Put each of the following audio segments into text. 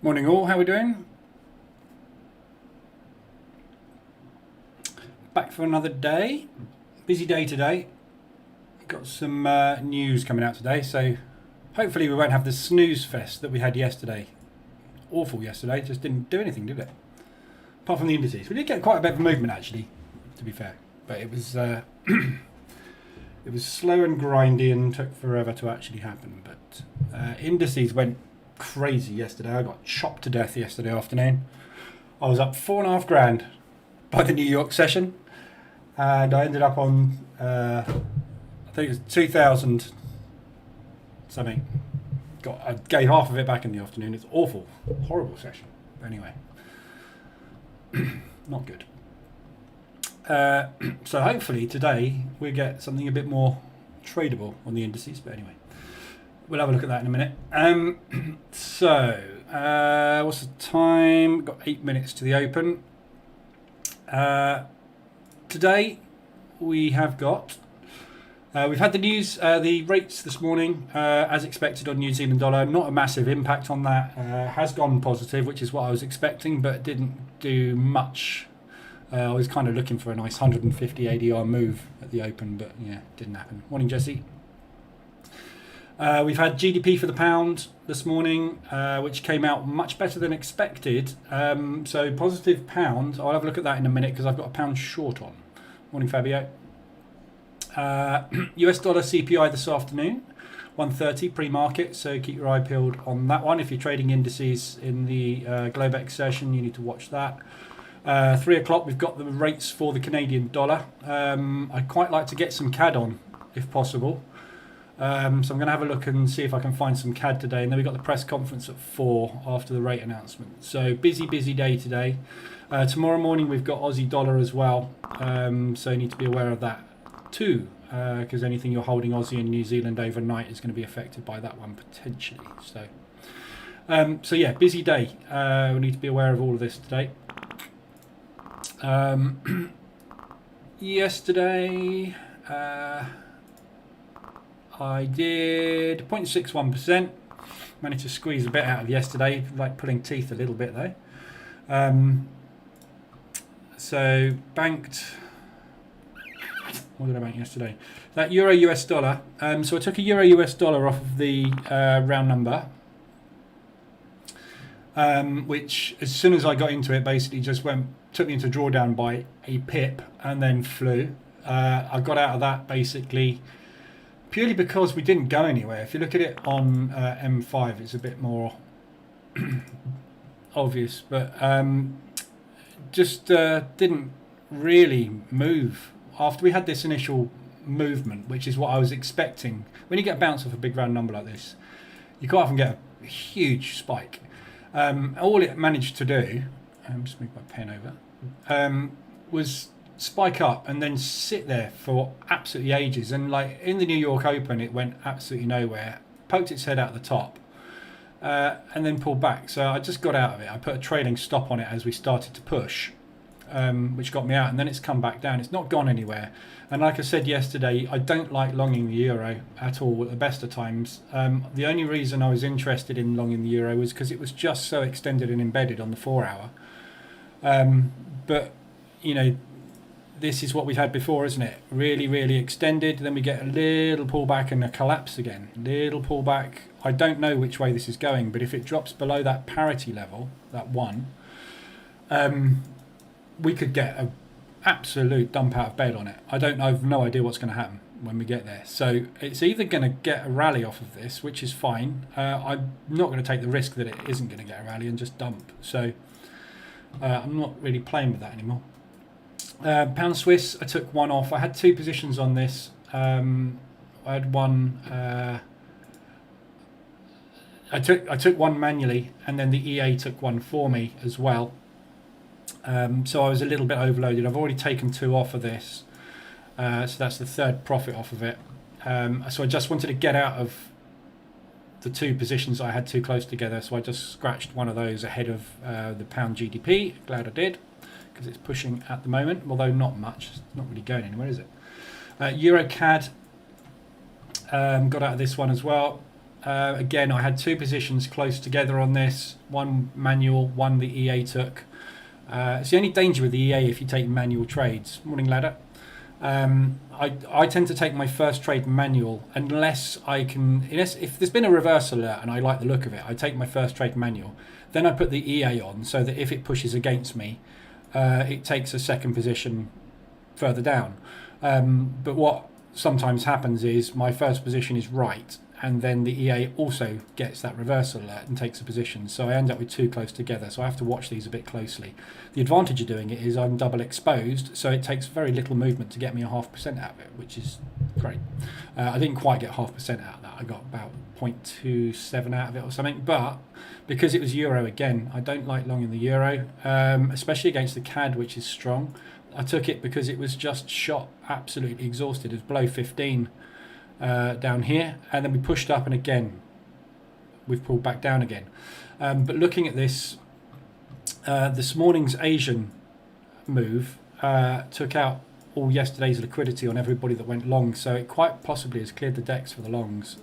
Morning all, how are we doing? Back for another day. Busy day today. Got some news coming out today, so hopefully we won't have the snooze fest that we had yesterday. Awful yesterday, just didn't do anything, did it? Apart from the indices. We did get quite a bit of movement actually, to be fair. But it was it was slow and grindy and took forever to actually happen. But indices went crazy yesterday. I got chopped to death yesterday afternoon. I was up 4.5 grand by the New York session, and I ended up on I think it was 2,000 something. I gave half of it back in the afternoon. It's awful, horrible session. But anyway, not good. So hopefully today we get something a bit more tradable on the indices. But anyway, we'll have a look at that in a minute. So what's the time? We've got 8 minutes to the open. Today we have got we've had the news, the rates this morning, as expected on New Zealand dollar. Not a massive impact on that. Has gone positive, which is what I was expecting, but didn't do much. I was kind of looking for a nice 150 ADR move at the open, but yeah, didn't happen. Morning, Jesse. We've had GDP for the pound this morning, which came out much better than expected. So positive pound. I'll have a look at that in a minute because I've got a pound short on. Morning, Fabio. US dollar CPI this afternoon, 130 pre-market. So keep your eye peeled on that one. If you're trading indices in the Globex session, you need to watch that. 3 o'clock, we've got the rates for the Canadian dollar. I'd quite like to get some CAD on, if possible. So I'm going to have a look and see if I can find some CAD today. And then we've got the press conference at 4 after the rate announcement. So busy day today. Tomorrow morning we've got Aussie dollar as well. So you need to be aware of that too. Because anything you're holding Aussie and New Zealand overnight is going to be affected by that one potentially. So yeah, busy day. We need to be aware of all of this today. Yesterday I did 0.61%. Managed to squeeze a bit out of yesterday, like pulling teeth a little bit though. So banked. What did I bank yesterday? That euro US dollar. So I took a euro US dollar off of the round number, which as soon as I got into it, basically just took me into drawdown by a pip and then flew. I got out of that basically purely because we didn't go anywhere. If you look at it on M5, it's a bit more obvious, but just didn't really move after we had this initial movement, which is what I was expecting. When you get a bounce off a big round number like this, you quite often get a huge spike. All it managed to do, just move my pen over, was spike up and then sit there for absolutely ages. And like in the New York Open, it went absolutely nowhere, poked its head out the top, and then pulled back. So I just got out of it. I put a trailing stop on it as we started to push, which got me out, and then it's come back down. It's not gone anywhere. And like I said yesterday, I don't like longing the euro at all at the best of times. The only reason I was interested in longing the euro was because it was just so extended and embedded on the 4 hour. But you know, this is what we've had before, isn't it? Really extended, then we get a little pullback and a collapse again. Little pullback. I don't know which way this is going, but if it drops below that parity level, that 1, we could get an absolute dump out of bed on it. I've no idea what's going to happen when we get there. So it's either going to get a rally off of this, which is fine. I'm not going to take the risk that it isn't going to get a rally and just dump. So I'm not really playing with that anymore. Pound Swiss, I took one off. I had 2 positions on this. I had one. I took one manually, and then the EA took one for me as well. So I was a little bit overloaded. I've already taken 2 off of this, so that's the 3rd profit off of it. So I just wanted to get out of the 2 positions I had too close together, so I just scratched one of those ahead of the pound GDP. Glad I did, because it's pushing at the moment, although not much. It's not really going anywhere, is it? Euro CAD, got out of this one as well. Again, I had two positions close together on this, one manual, one the EA took. It's the only danger with the EA if you take manual trades. Morning, ladder. I tend to take my first trade manual unless if there's been a reverse alert and I like the look of it, I take my first trade manual. Then I put the EA on so that if it pushes against me, it takes a second position further down. But what sometimes happens is my first position is right, and then the EA also gets that reversal alert and takes a position. So I end up with two close together. So I have to watch these a bit closely. The advantage of doing it is I'm double exposed, so it takes very little movement to get me a 0.5% out of it, which is great. I didn't quite get 0.5% out of that. I got about 0.27 out of it or something. But because it was euro again, I don't like long in the euro, especially against the CAD, which is strong. I took it because it was just shot absolutely exhausted. It was below 15 down here, and then we pushed up, and again we've pulled back down again. But looking at this morning's Asian move took out all yesterday's liquidity on everybody that went long, so it quite possibly has cleared the decks for the longs,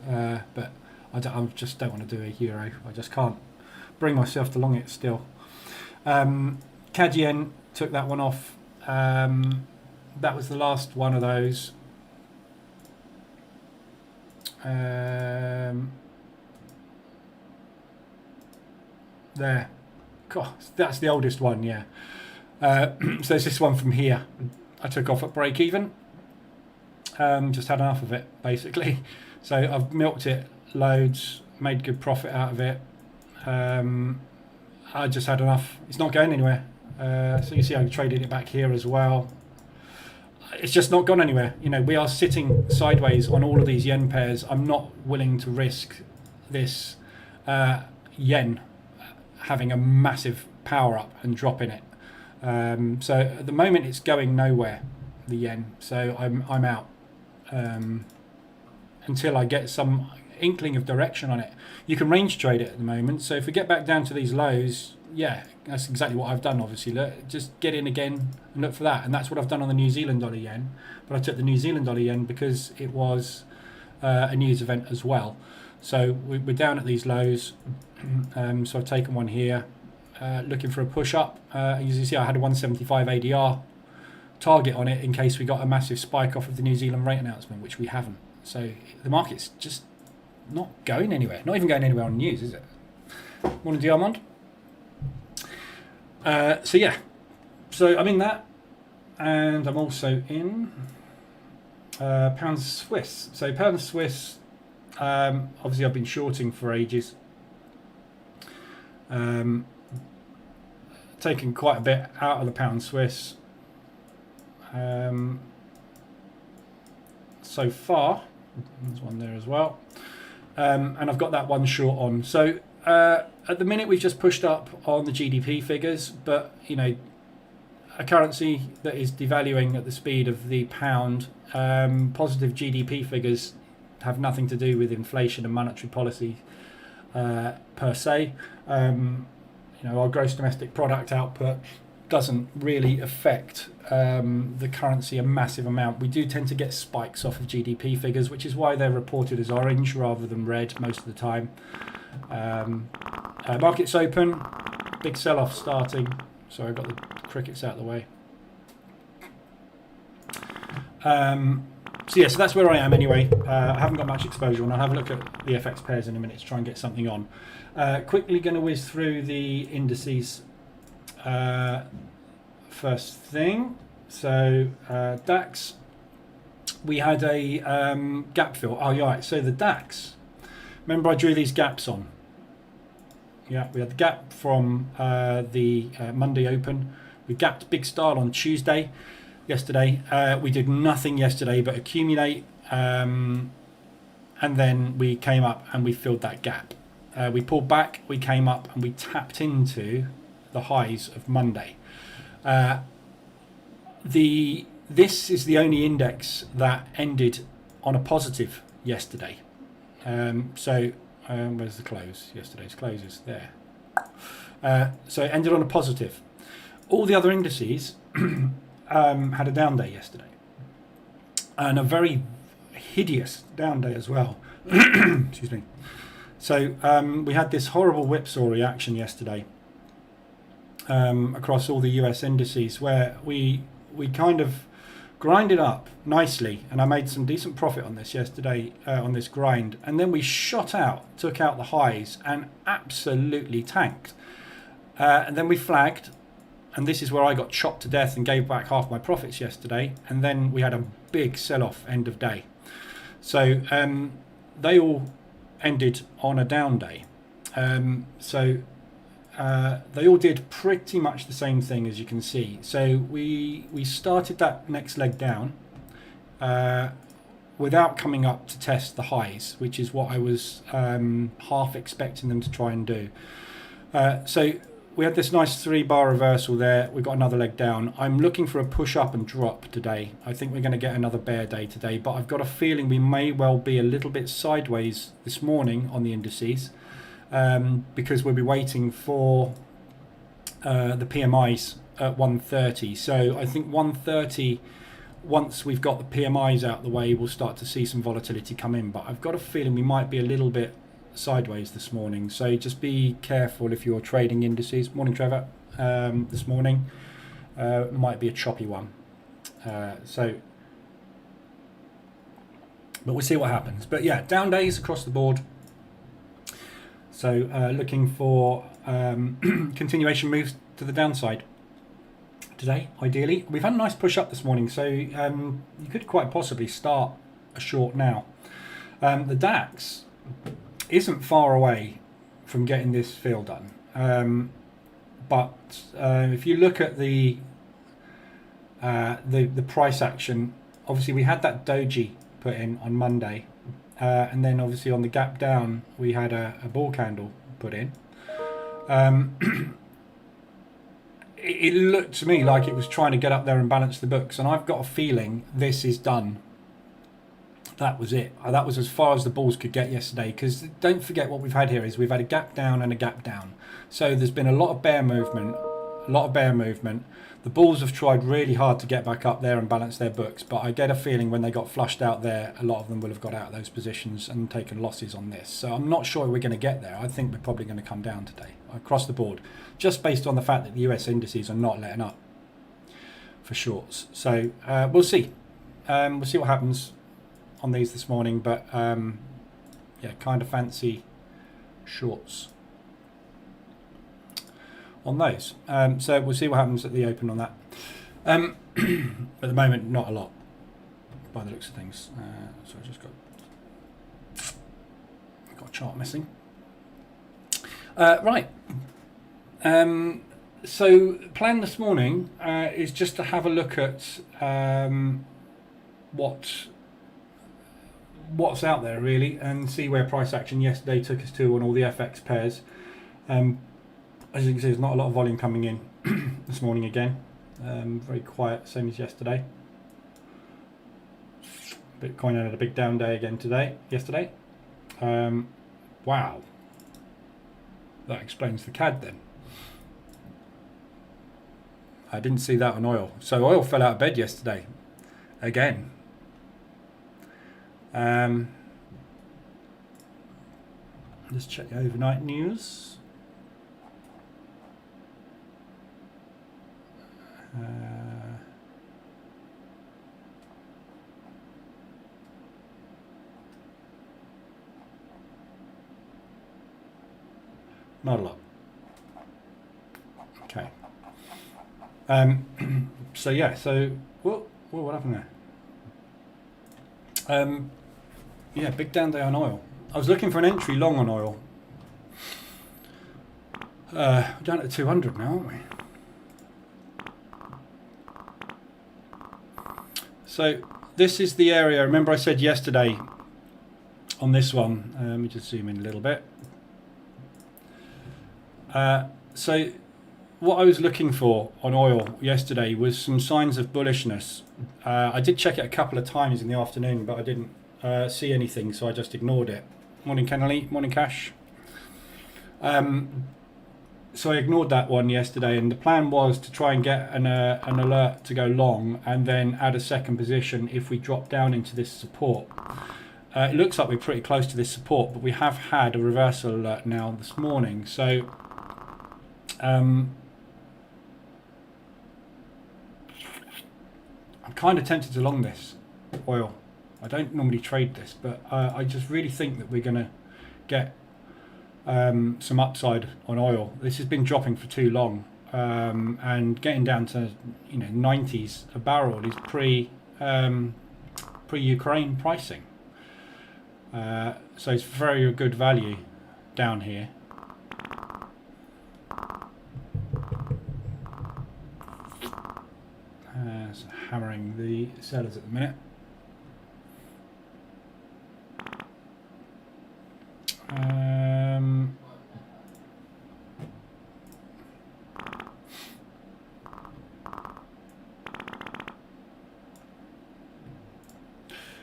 but I just don't want to do a euro. I just can't bring myself to long it still. CAD yen took that one off. That was the last one of those. There. God, that's the oldest one, yeah. So there's this one from here. I took off at break even. Just had enough of it, basically. So I've milked it loads, made good profit out of it. I just had enough. It's not going anywhere. So you see I traded it back here as well. It's just not gone anywhere. You know, we are sitting sideways on all of these yen pairs. I'm not willing to risk this yen having a massive power up and drop in it. So at the moment it's going nowhere, the yen. So I'm out until I get some inkling of direction on it. You can range trade it at the moment. So if we get back down to these lows, yeah, that's exactly what I've done, obviously. Look, just get in again and look for that. And that's what I've done on the New Zealand dollar yen. But I took the New Zealand dollar yen because it was a news event as well. So we're down at these lows. So I've taken one here, looking for a push up. As you see, I had a 175 ADR target on it in case we got a massive spike off of the New Zealand rate announcement, which we haven't. So the market's just not going anywhere. Not even going anywhere on news, is it? Morning, Diamond. So yeah, so I'm in that, and I'm also in pound Swiss. So pound Swiss, obviously I've been shorting for ages, taking quite a bit out of the pound Swiss so far. There's one there as well, and I've got that one short on. So at the minute we've just pushed up on the GDP figures, but you know, a currency that is devaluing at the speed of the pound, positive GDP figures have nothing to do with inflation and monetary policy per se. You know, our gross domestic product output doesn't really affect the currency a massive amount. We do tend to get spikes off of GDP figures, which is why they're reported as orange rather than red most of the time. Markets open, big sell-off starting. Sorry, I got the crickets out of the way. So yeah, so that's where I am anyway. I haven't got much exposure, and I'll have a look at the FX pairs in a minute to try and get something on. Quickly going to whiz through the indices first thing. So DAX, we had a gap fill. Oh yeah, right. So the DAX, remember I drew these gaps on. Yeah, we had the gap from the Monday open. We gapped big style on Tuesday, yesterday. We did nothing yesterday but accumulate, and then we came up and we filled that gap. We pulled back, we came up and we tapped into the highs of Monday. This is the only index that ended on a positive yesterday. Where's the close? Yesterday's close is there. So it ended on a positive. All the other indices had a down day yesterday, and a very hideous down day as well. Excuse me. So we had this horrible whipsaw reaction yesterday across all the US indices, where we kind of grinded up nicely, and I made some decent profit on this yesterday on this grind, and then we shot out, took out the highs and absolutely tanked, and then we flagged, and this is where I got chopped to death and gave back half my profits yesterday, and then we had a big sell-off end of day. So they all ended on a down day. They all did pretty much the same thing, as you can see. So we started that next leg down without coming up to test the highs, which is what I was half expecting them to try and do. So we had this nice 3-bar reversal there. We've got another leg down. I'm looking for a push up and drop today. I think we're going to get another bear day today, but I've got a feeling we may well be a little bit sideways this morning on the indices. Because we'll be waiting for the PMIs at 130. So I think 130, once we've got the PMIs out the way, we'll start to see some volatility come in. But I've got a feeling we might be a little bit sideways this morning. So just be careful if you're trading indices. Morning, Trevor. This morning might be a choppy one. But we'll see what happens. But yeah, down days across the board. So looking for continuation moves to the downside today, ideally. We've had a nice push up this morning, so you could quite possibly start a short now. The DAX isn't far away from getting this fill done, but if you look at the price action, obviously we had that doji put in on Monday. And then obviously on the gap down, we had a bull candle put in. It looked to me like it was trying to get up there and balance the books. And I've got a feeling this is done. That was it. That was as far as the bulls could get yesterday. Because don't forget what we've had here is we've had a gap down and a gap down. So there's been a lot of bear movement. The bulls have tried really hard to get back up there and balance their books, but I get a feeling when they got flushed out there, a lot of them will have got out of those positions and taken losses on this. So I'm not sure we're going to get there. I think we're probably going to come down today across the board, just based on the fact that the US indices are not letting up for shorts. So we'll see. We'll see what happens on these this morning, but yeah, kind of fancy shorts on those. So we'll see what happens at the open on that. At the moment, not a lot by the looks of things. So I just got a chart missing. Right. So plan this morning is just to have a look at what's out there really, and see where price action yesterday took us to on all the FX pairs. As you can see, there's not a lot of volume coming in this morning again. Very quiet, same as yesterday. Bitcoin had a big down day again yesterday. Wow. That explains the CAD then. I didn't see that on oil. So oil fell out of bed yesterday. Again. Just check the overnight news. Not a lot. Okay. So yeah. So what happened there? Yeah, big down day on oil. I was looking for an entry long on oil. We're down at 200 now, aren't we? So this is the area. Remember I said yesterday on this one. Let me just zoom in a little bit. So what I was looking for on oil yesterday was some signs of bullishness. I did check it a couple of times in the afternoon, but I didn't see anything, so I just ignored it. Morning, Kennelly. Morning, Cash. So I ignored that one yesterday, and the plan was to try and get an alert to go long, and then add a second position if we drop down into this support. it looks like we're pretty close to this support, but we have had a reversal alert now this morning. So I'm kind of tempted to long this oil. I don't normally trade this, but I just really think that we're going to get some upside on oil. This has been dropping for too long, and getting down to 90s a barrel is pre-Ukraine pricing. So it's very good value down here. So hammering the sellers at the minute.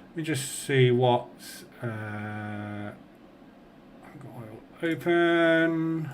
Let me just see what I've got oil open.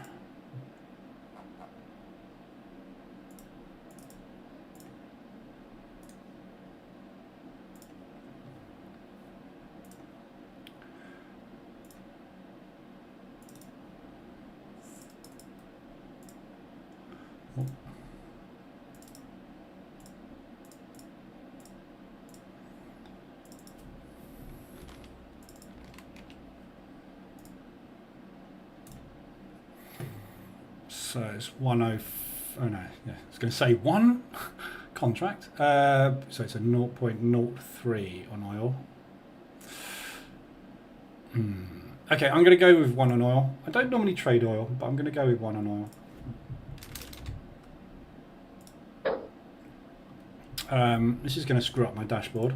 So it's 10. Oh no, yeah, I was going to say one contract. So it's a 0.03 on oil. Okay, I'm going to go with one on oil. I don't normally trade oil, but I'm going to go with one on oil. This is going to screw up my dashboard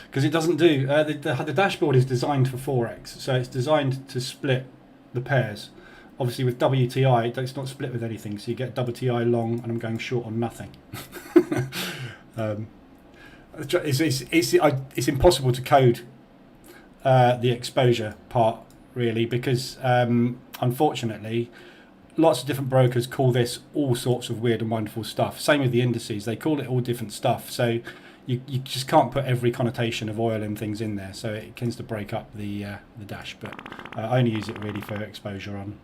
because it doesn't do. The dashboard is designed for Forex, so it's designed to split the pairs. Obviously with WTI, it's not split with anything, so you get WTI long, and I'm going short on nothing. It's impossible to code the exposure part, really, because unfortunately, lots of different brokers call this all sorts of weird and wonderful stuff. Same with the indices, they call it all different stuff. So you just can't put every connotation of oil and things in there, so it tends to break up the dash. But I only use it really for exposure on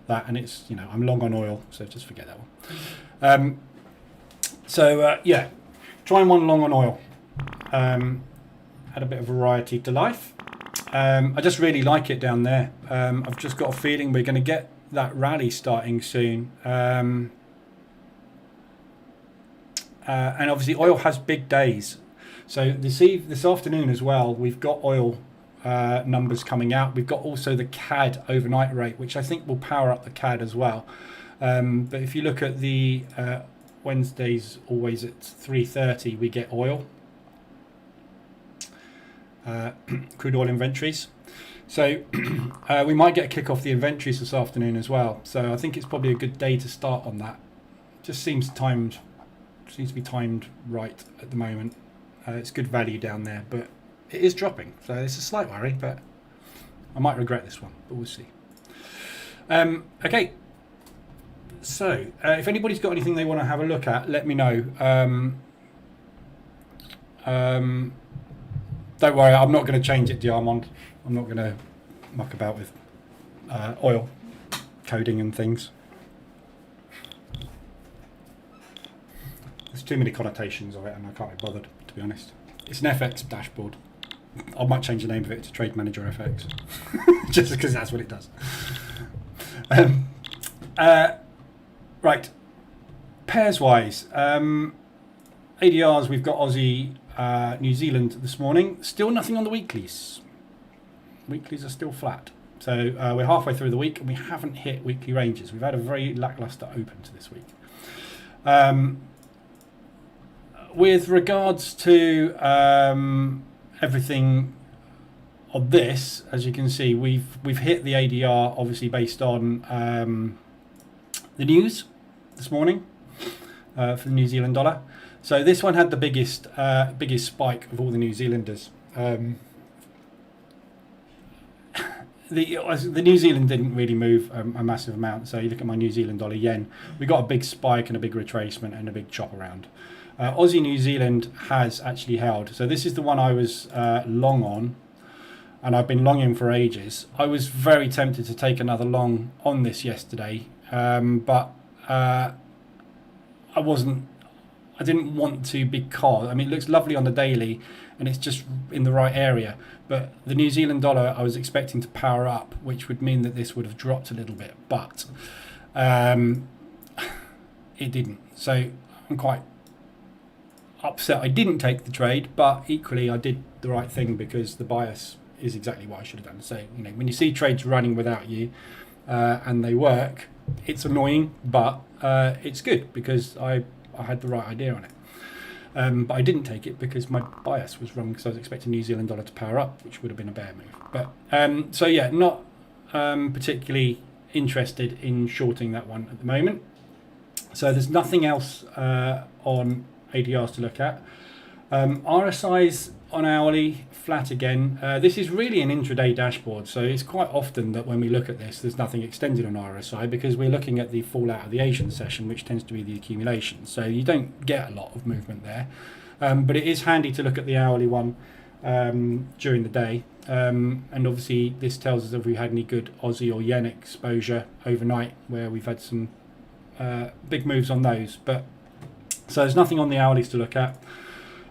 that, and it's, I'm long on oil, so just forget that one. Yeah, trying one long on oil. Add a bit of variety to life. I just really like it down there. I've just got a feeling we're going to get that rally starting soon. And obviously oil has big days. So this afternoon as well, we've got oil numbers coming out. We've got also the CAD overnight rate, which I think will power up the CAD as well. But if you look at the Wednesdays, always at 3:30, we get oil, crude oil inventories. So we might get a kick off the inventories this afternoon as well. So I think it's probably a good day to start on that. Just seems to be timed right at the moment. It's good value down there, but it is dropping, so it's a slight worry, but I might regret this one, but we'll see. Okay, so if anybody's got anything they want to have a look at, let me know. Don't worry, I'm not going to change it to Diamond. I'm not going to muck about with oil coding and things. There's too many connotations of it, and I can't be bothered, to be honest. It's an FX dashboard. I might change the name of it to Trade Manager FX, just because that's what it does. Right, pairs-wise, ADRs, we've got Aussie, New Zealand this morning. Still nothing on the weeklies. Weeklies are still flat. So we're halfway through the week, and we haven't hit weekly ranges. We've had a very lackluster open to this week. With regards to everything on this, as you can see, we've hit the ADR, obviously based on the news this morning for the New Zealand dollar. So this one had the biggest the New Zealand didn't really move a massive amount. So you look at my New Zealand dollar yen, we got a big spike and a big retracement and a big chop around. Aussie New Zealand has actually held. So this is the one I was long on, and I've been longing for ages. I was very tempted to take another long on this yesterday, but I didn't want to, because, I mean, it looks lovely on the daily and it's just in the right area. But the New Zealand dollar, I was expecting to power up, which would mean that this would have dropped a little bit, but it didn't. So I'm quite upset I didn't take the trade, but equally I did the right thing, because the bias is exactly what I should have done. So, you know, when you see trades running without you and they work, it's annoying, but it's good, because I had the right idea on it. But I didn't take it because my bias was wrong, because I was expecting New Zealand dollar to power up, which would have been a bear move. But so yeah, not particularly interested in shorting that one at the moment. So there's nothing else on ADRs to look at. RSIs on hourly, flat again. This is really an intraday dashboard, so it's quite often that when we look at this, there's nothing extended on RSI, because we're looking at the fallout of the Asian session, which tends to be the accumulation. So you don't get a lot of movement there, but it is handy to look at the hourly one during the day. And obviously this tells us if we had any good Aussie or yen exposure overnight, where we've had some big moves on those. But so there's nothing on the hourlies to look at.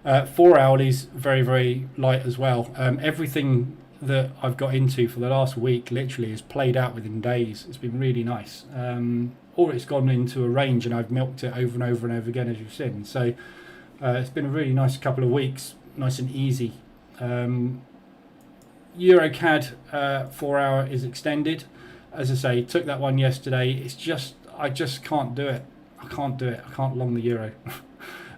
4 hourlies, very, very light as well. Everything that I've got into for the last week literally is played out within days. It's been really nice. Or it's gone into a range and I've milked it over and over and over again, as you've seen. So it's been a really nice couple of weeks, nice and easy. EuroCAD 4 hour is extended. As I say, took that one yesterday. It's just, I just can't do it. I can't do it. I can't long the euro.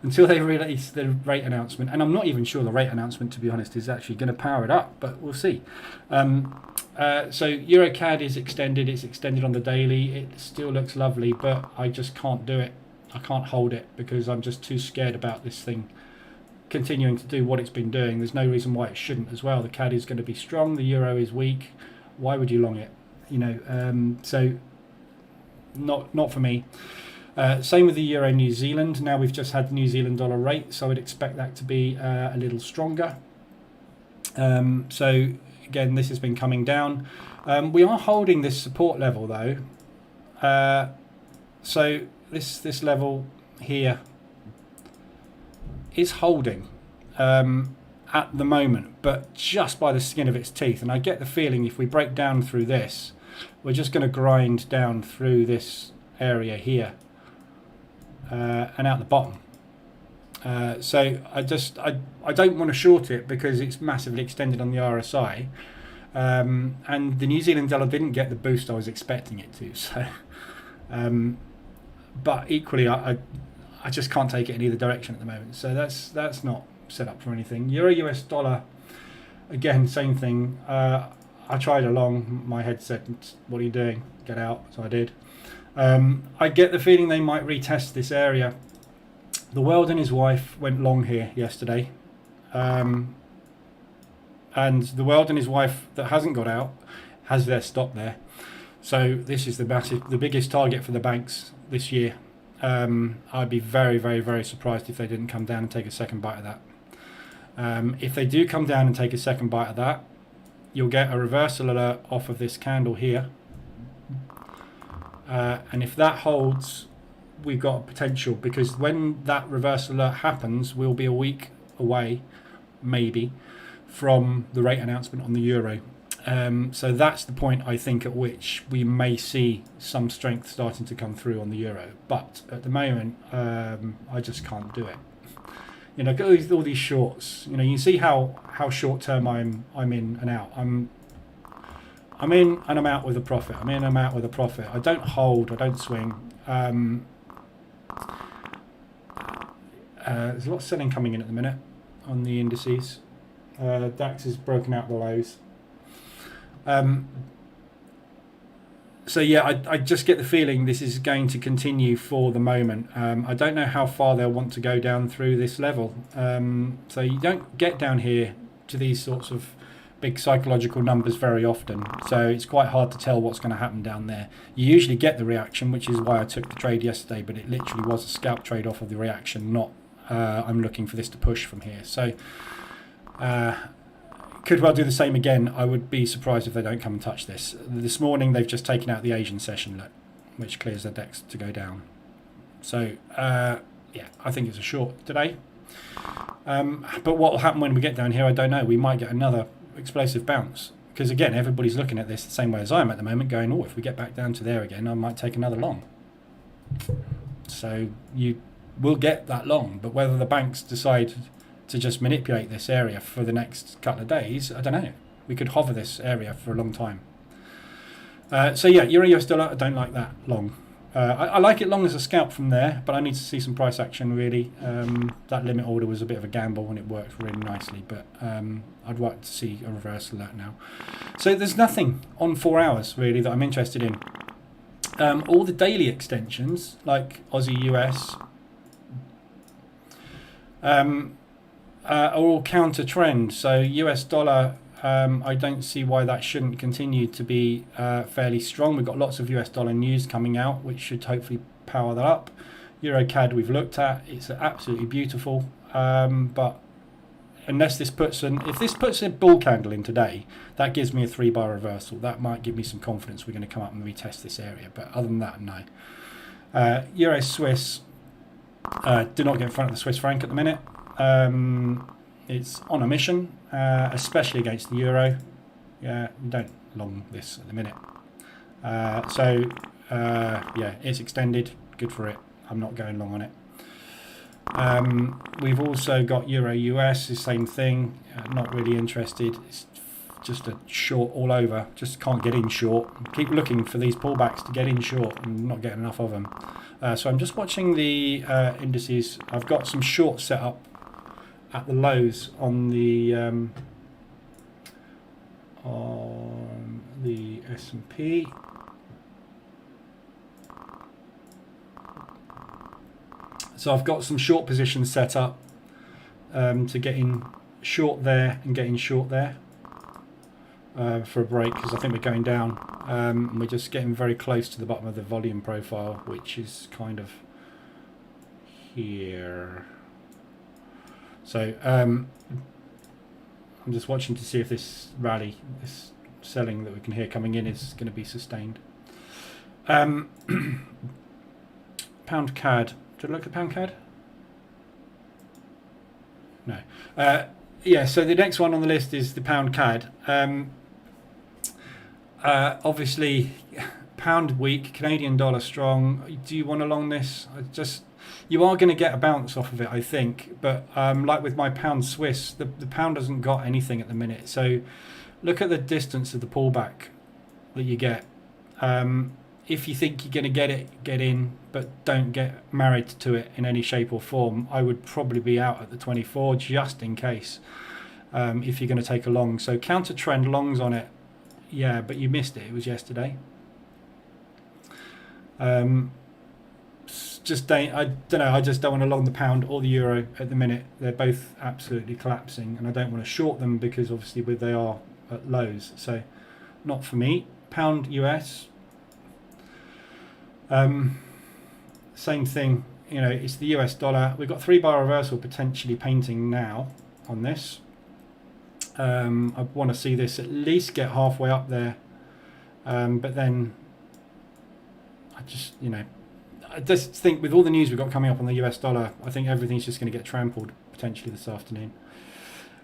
Until they release the rate announcement, and I'm not even sure the rate announcement, to be honest, is actually going to power it up, but we'll see. So EuroCAD is extended. It's extended on the daily. It still looks lovely, but I just can't do it. I can't hold it, because I'm just too scared about this thing continuing to do what it's been doing. There's no reason why it shouldn't as well. The CAD is going to be strong. The euro is weak. Why would you long it? You know, so not for me. Same with the Euro New Zealand. Now we've just had the New Zealand dollar rate, so I'd expect that to be a little stronger. So again, this has been coming down. We are holding this support level though. So this level here is holding at the moment, but just by the skin of its teeth. And I get the feeling if we break down through this, we're just going to grind down through this area here. And out the bottom. So I don't want to short it, because it's massively extended on the RSI, and the New Zealand dollar didn't get the boost I was expecting it to. So, but equally, I just can't take it in either direction at the moment. So that's not set up for anything. Euro US dollar, again, same thing. I tried along. My head said, "What are you doing? Get out." So I did. I get the feeling they might retest this area. The World and his wife went long here yesterday. And the World and his wife that hasn't got out has their stop there. So this is the biggest target for the banks this year. I'd be very, very, very surprised if they didn't come down and take a second bite of that. If they do come down and take a second bite of that, you'll get a reversal alert off of this candle here. And if that holds, we've got a potential, because when that reverse alert happens, we'll be a week away, maybe, from the rate announcement on the euro. So that's the point, I think, at which we may see some strength starting to come through on the euro. But at the moment, I just can't do it. You know, go with all these shorts. You know, you can see how short term I'm in and out. I'm in and I'm out with a profit. I'm in and I'm out with a profit. I don't hold. I don't swing. There's a lot of selling coming in at the minute on the indices. DAX has broken out the lows. So yeah, I just get the feeling this is going to continue for the moment. I don't know how far they'll want to go down through this level. So you don't get down here to these sorts of big psychological numbers very often, so it's quite hard to tell what's going to happen down there. You usually get the reaction, which is why I took the trade yesterday, but it literally was a scalp trade off of the reaction, not I'm looking for this to push from here. So could well do the same again. I would be surprised if they don't come and touch this. This morning they've just taken out the Asian session, look, which clears their decks to go down. So yeah, I think it's a short today. But what will happen when we get down here, I don't know. We might get another explosive bounce, because again, everybody's looking at this the same way as I am at the moment, going, oh, if we get back down to there again, I might take another long. So you will get that long, but whether the banks decide to just manipulate this area for the next couple of days, I don't know. We could hover this area for a long time. So yeah, Euro US dollar, I don't like that long. I like it long as a scalp from there, but I need to see some price action really. That limit order was a bit of a gamble and it worked really nicely, but I'd like to see a reversal of that now. So there's nothing on 4 hours really that I'm interested in. All the daily extensions, like Aussie US, are all counter trend. So US dollar, I don't see why that shouldn't continue to be fairly strong. We've got lots of US dollar news coming out, which should hopefully power that up. Euro CAD we've looked at, it's absolutely beautiful. But unless this puts if this puts a bull candle in today, that gives me a 3-bar reversal. That might give me some confidence we're going to come up and retest this area. But other than that, no. Euro Swiss, do not get in front of the Swiss franc at the minute. It's on a mission, especially against the euro. Yeah, don't long this at the minute. Yeah, it's extended. Good for it. I'm not going long on it. We've also got Euro US, the same thing. Not really interested. It's just a short all over. Just can't get in short. Keep looking for these pullbacks to get in short and not getting enough of them. So I'm just watching the indices. I've got some shorts set up at the lows on the S&P. So I've got some short positions set up to get in short there and get in short there for a break, because I think we're going down. We're just getting very close to the bottom of the volume profile, which is kind of here. So I'm just watching to see if this rally, this selling that we can hear coming in, is going to be sustained. Pound CAD. Did I look at pound CAD? No. Yeah, so the next one on the list is the pound CAD. Obviously, pound weak, Canadian dollar strong. Do you want to long this? You are going to get a bounce off of it, I think. But like with my pound Swiss, the pound hasn't got anything at the minute. So look at the distance of the pullback that you get. If you think you're going to get it, get in, but don't get married to it in any shape or form. I would probably be out at the 24 just in case, if you're going to take a long. So counter trend longs on it, yeah, but you missed it. It was yesterday. I don't know. I just don't want to long the pound or the euro at the minute. They're both absolutely collapsing, and I don't want to short them because obviously they are at lows. So not for me. Pound US. Same thing, you know, it's the US dollar. We've got 3-bar reversal potentially painting now on this. I want to see this at least get halfway up there, but then I just think with all the news we've got coming up on the US dollar, I think everything's just going to get trampled potentially this afternoon.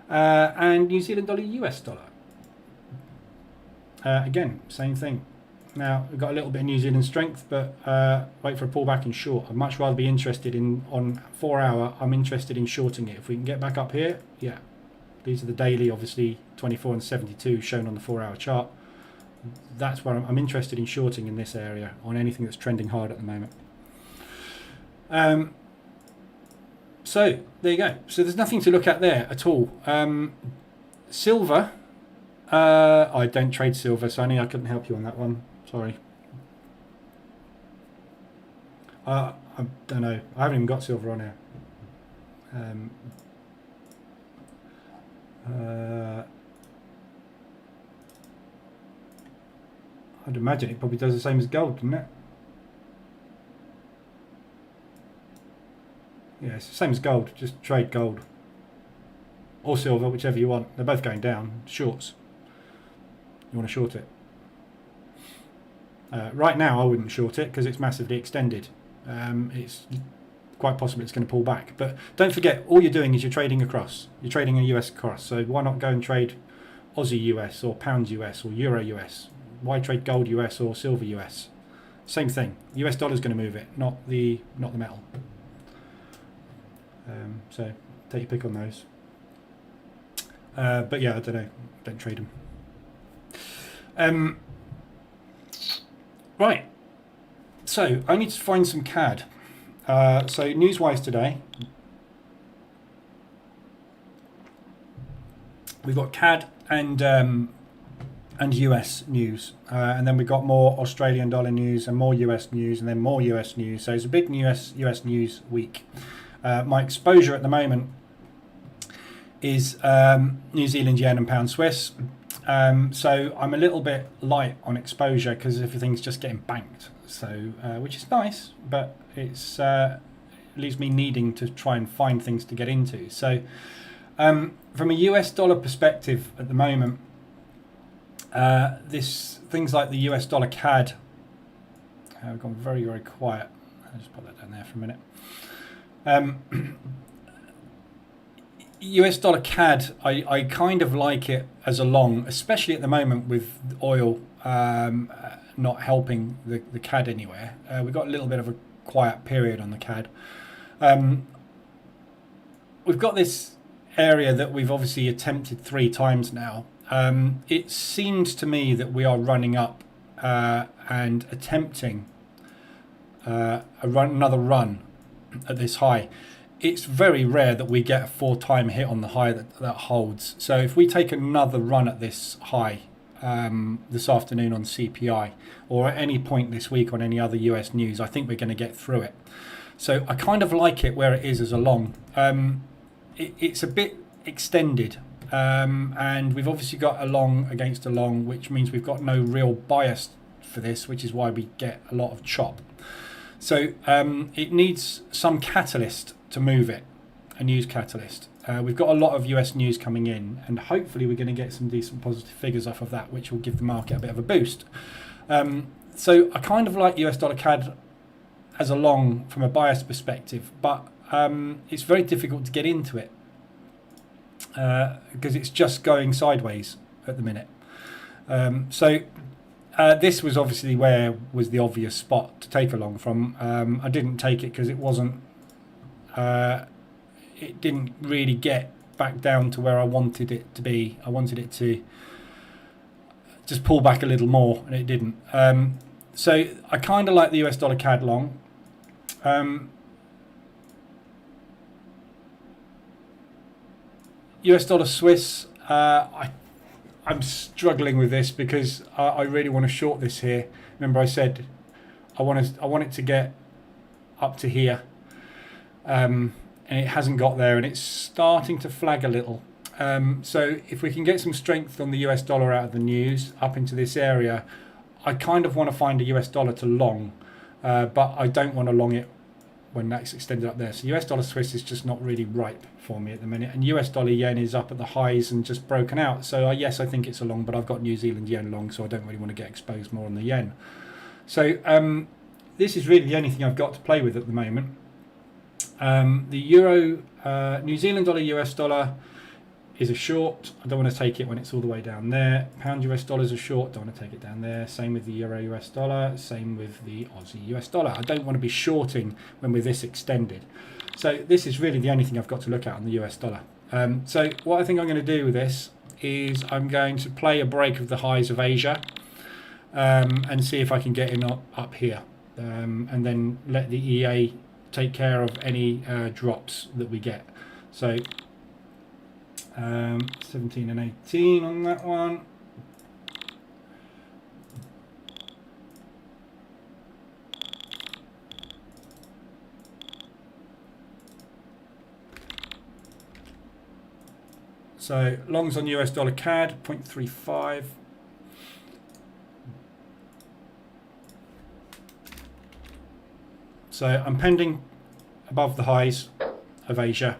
And New Zealand dollar, US dollar, again, same thing. Now, we've got a little bit of New Zealand strength, but wait for a pullback in short. I'd much rather be interested in, on 4 hour, I'm interested in shorting it. If we can get back up here, yeah. These are the daily, obviously, 24 and 72 shown on the 4 hour chart. That's where I'm interested in shorting in this area on anything that's trending hard at the moment. So, there you go. So there's nothing to look at there at all. Silver, I don't trade silver, Sonny, I couldn't help you on that one. Sorry. I don't know. I haven't even got silver on here. I'd imagine it probably does the same as gold, doesn't it? Yeah, it's the same as gold, just trade gold. Or silver, whichever you want. They're both going down. Shorts. You want to short it. Right now I wouldn't short it because it's massively extended. It's quite possible it's going to pull back. But don't forget, all you're doing is you're trading across. You're trading a US across. So why not go and trade Aussie US or Pound US or Euro US? Why trade gold US or silver US? Same thing. US dollar's going to move it, not the metal. So take your pick on those. But yeah, I don't know. Don't trade them. Right. So I need to find some CAD. So news-wise today, we've got CAD and US news, and then we've got more Australian dollar news and more US news, and then more US news. So it's a big US news week. My exposure at the moment is New Zealand yen and pound Swiss. So I'm a little bit light on exposure because everything's just getting banked. So which is nice, but it's leaves me needing to try and find things to get into. So from a US dollar perspective at the moment, things like the US dollar CAD have gone very, very quiet. I'll just put that down there for a minute. US dollar CAD, I kind of like it as a long, especially at the moment with oil not helping the CAD anywhere. We've got a little bit of a quiet period on the CAD. We've got this area that we've obviously attempted 3 times now. It seems to me that we are running up and attempting another run at this high. It's very rare that we get a 4-time hit on the high that holds. So if we take another run at this high this afternoon on CPI or at any point this week on any other US news, I think we're going to get through it. So I kind of like it where it is as a long. It's a bit extended and we've obviously got a long against a long, which means we've got no real bias for this, which is why we get a lot of chop. So it needs some catalyst to move it, a news catalyst. We've got a lot of US news coming in, and hopefully we're going to get some decent positive figures off of that, which will give the market a bit of a boost. So I kind of like US dollar CAD as a long from a bias perspective, but it's very difficult to get into it because it's just going sideways at the minute. This was obviously where was the obvious spot to take a long from. I didn't take it because it wasn't. It didn't really get back down to where I wanted it to be. I wanted it to just pull back a little more, and it didn't. So I kind of like the US dollar CAD long. US dollar Swiss. I'm struggling with this because I really want to short this here. Remember, I said I want it to get up to here. And it hasn't got there, and it's starting to flag a little. So if we can get some strength on the US dollar out of the news up into this area, I kind of want to find a US dollar to long, but I don't want to long it when that's extended up there. So US dollar Swiss is just not really ripe for me at the minute, and US dollar yen is up at the highs and just broken out. So yes, I think it's a long, but I've got New Zealand yen long, so I don't really want to get exposed more on the yen. So this is really the only thing I've got to play with at the moment. The euro, New Zealand dollar, US dollar is a short. I don't want to take it when it's all the way down there. Pound US dollar is a short. Don't want to take it down there. Same with the euro US dollar. Same with the Aussie US dollar. I don't want to be shorting when we're this extended. So this is really the only thing I've got to look at on the US dollar. So what I think I'm going to do with this is I'm going to play a break of the highs of Asia and see if I can get in up here, and then let the EA take care of any drops that we get. So 17 and 18 on that one. So longs on US dollar CAD 0.35. So I'm pending above the highs of Asia.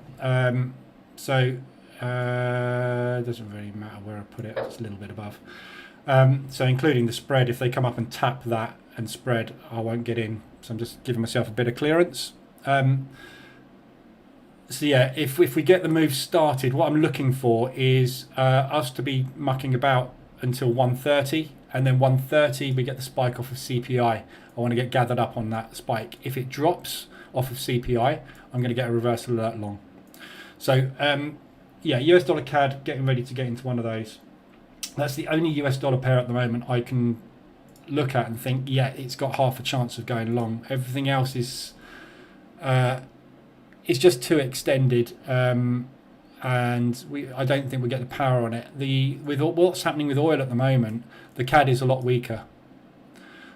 So it doesn't really matter where I put it, it's a little bit above. So including the spread, if they come up and tap that and spread, I won't get in. So I'm just giving myself a bit of clearance. So yeah, if we get the move started, what I'm looking for is us to be mucking about until 130, and then 130 we get the spike off of CPI. I want to get gathered up on that spike. If it drops off of CPI, I'm going to get a reversal alert long. So yeah, US dollar CAD, getting ready to get into one of those. That's the only US dollar pair at the moment I can look at and think, yeah, it's got half a chance of going long. Everything else is it's just too extended, and I don't think we get the power on it. With what's happening with oil at the moment, the CAD is a lot weaker.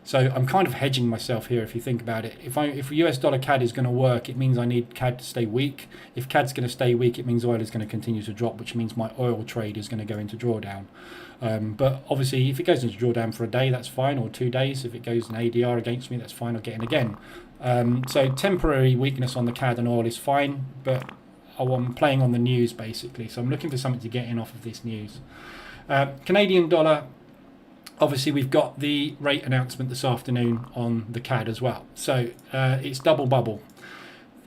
So I'm kind of hedging myself here if you think about it. If US dollar CAD is going to work, it means I need CAD to stay weak. If CAD's going to stay weak, it means oil is going to continue to drop, which means my oil trade is going to go into drawdown. But obviously, if it goes into drawdown for a day, that's fine, or 2 days. If it goes in ADR against me, that's fine, I'll get in again. So temporary weakness on the CAD and oil is fine, but I'm playing on the news basically. So I'm looking for something to get in off of this news. Canadian dollar, obviously we've got the rate announcement this afternoon on the CAD as well. So it's double bubble.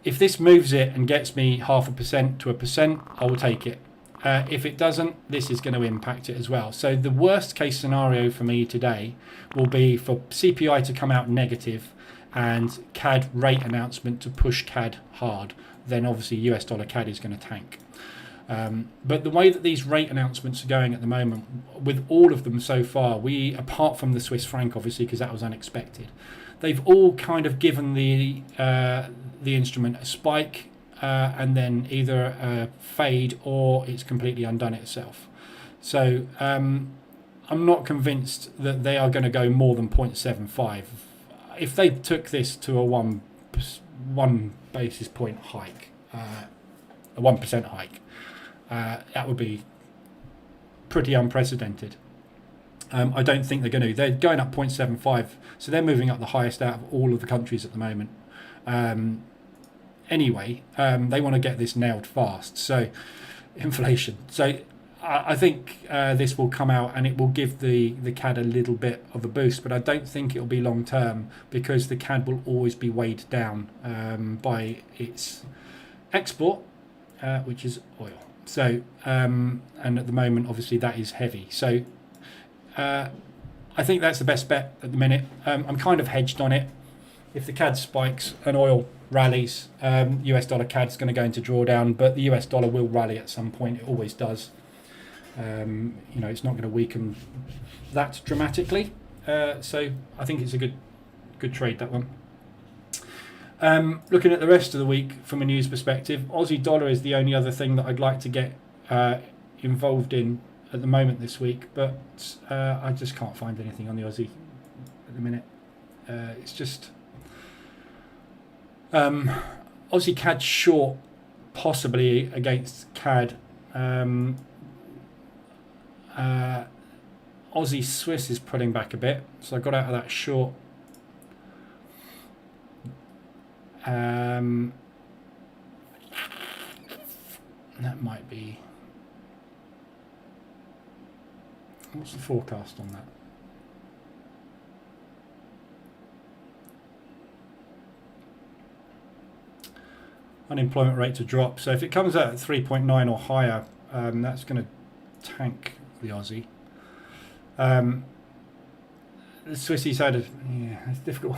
If this moves it and gets me 0.5% to 1%, I will take it. If it doesn't, this is going to impact it as well. So the worst case scenario for me today will be for CPI to come out negative and CAD rate announcement to push CAD hard. Then obviously US dollar CAD is going to tank. But the way that these rate announcements are going at the moment, with all of them so far, apart from the Swiss franc obviously because that was unexpected, they've all kind of given the instrument a spike and then either a fade or it's completely undone itself. So I'm not convinced that they are going to go more than 0.75. If they took this to a one basis point hike, a 1% hike, that would be pretty unprecedented. I don't think they're going to. They're going up 0.75, so they're moving up the highest out of all of the countries at the moment. Anyway, they want to get this nailed fast. So inflation. So I think this will come out and it will give the CAD a little bit of a boost, but I don't think it'll be long term because the CAD will always be weighed down by its export, which is oil. So and at the moment, obviously, that is heavy. So I think that's the best bet at the minute. I'm kind of hedged on it. If the CAD spikes and oil rallies, US dollar CAD is going to go into drawdown, but the US dollar will rally at some point. It always does. It's not going to weaken that dramatically. So I think it's a good trade, that one. Looking at the rest of the week from a news perspective, Aussie dollar is the only other thing that I'd like to get involved in at the moment this week, but I just can't find anything on the Aussie at the minute. It's just Aussie CAD short, possibly against CAD. Aussie Swiss is pulling back a bit, so I got out of that short. That might be. What's the forecast on that? Unemployment rate to drop. So if it comes out at 3.9 or higher, that's going to tank the Aussie. The Swissies had it's difficult.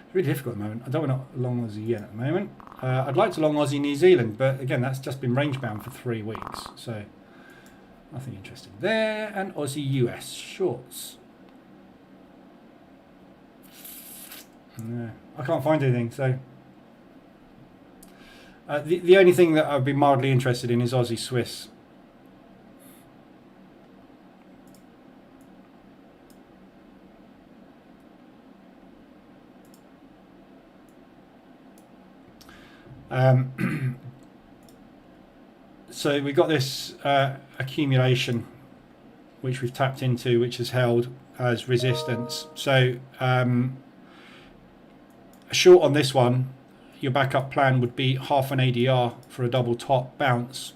It's really difficult at the moment. I don't want to long Aussie yen at the moment. I'd like to long Aussie New Zealand, but again, that's just been range bound for 3 weeks, so nothing interesting there. And Aussie US shorts. No, I can't find anything. So the only thing that I'd be mildly interested in is Aussie Swiss. So we got this accumulation which we've tapped into, which has held as resistance. So a short on this one your backup plan would be half an ADR for a double top bounce.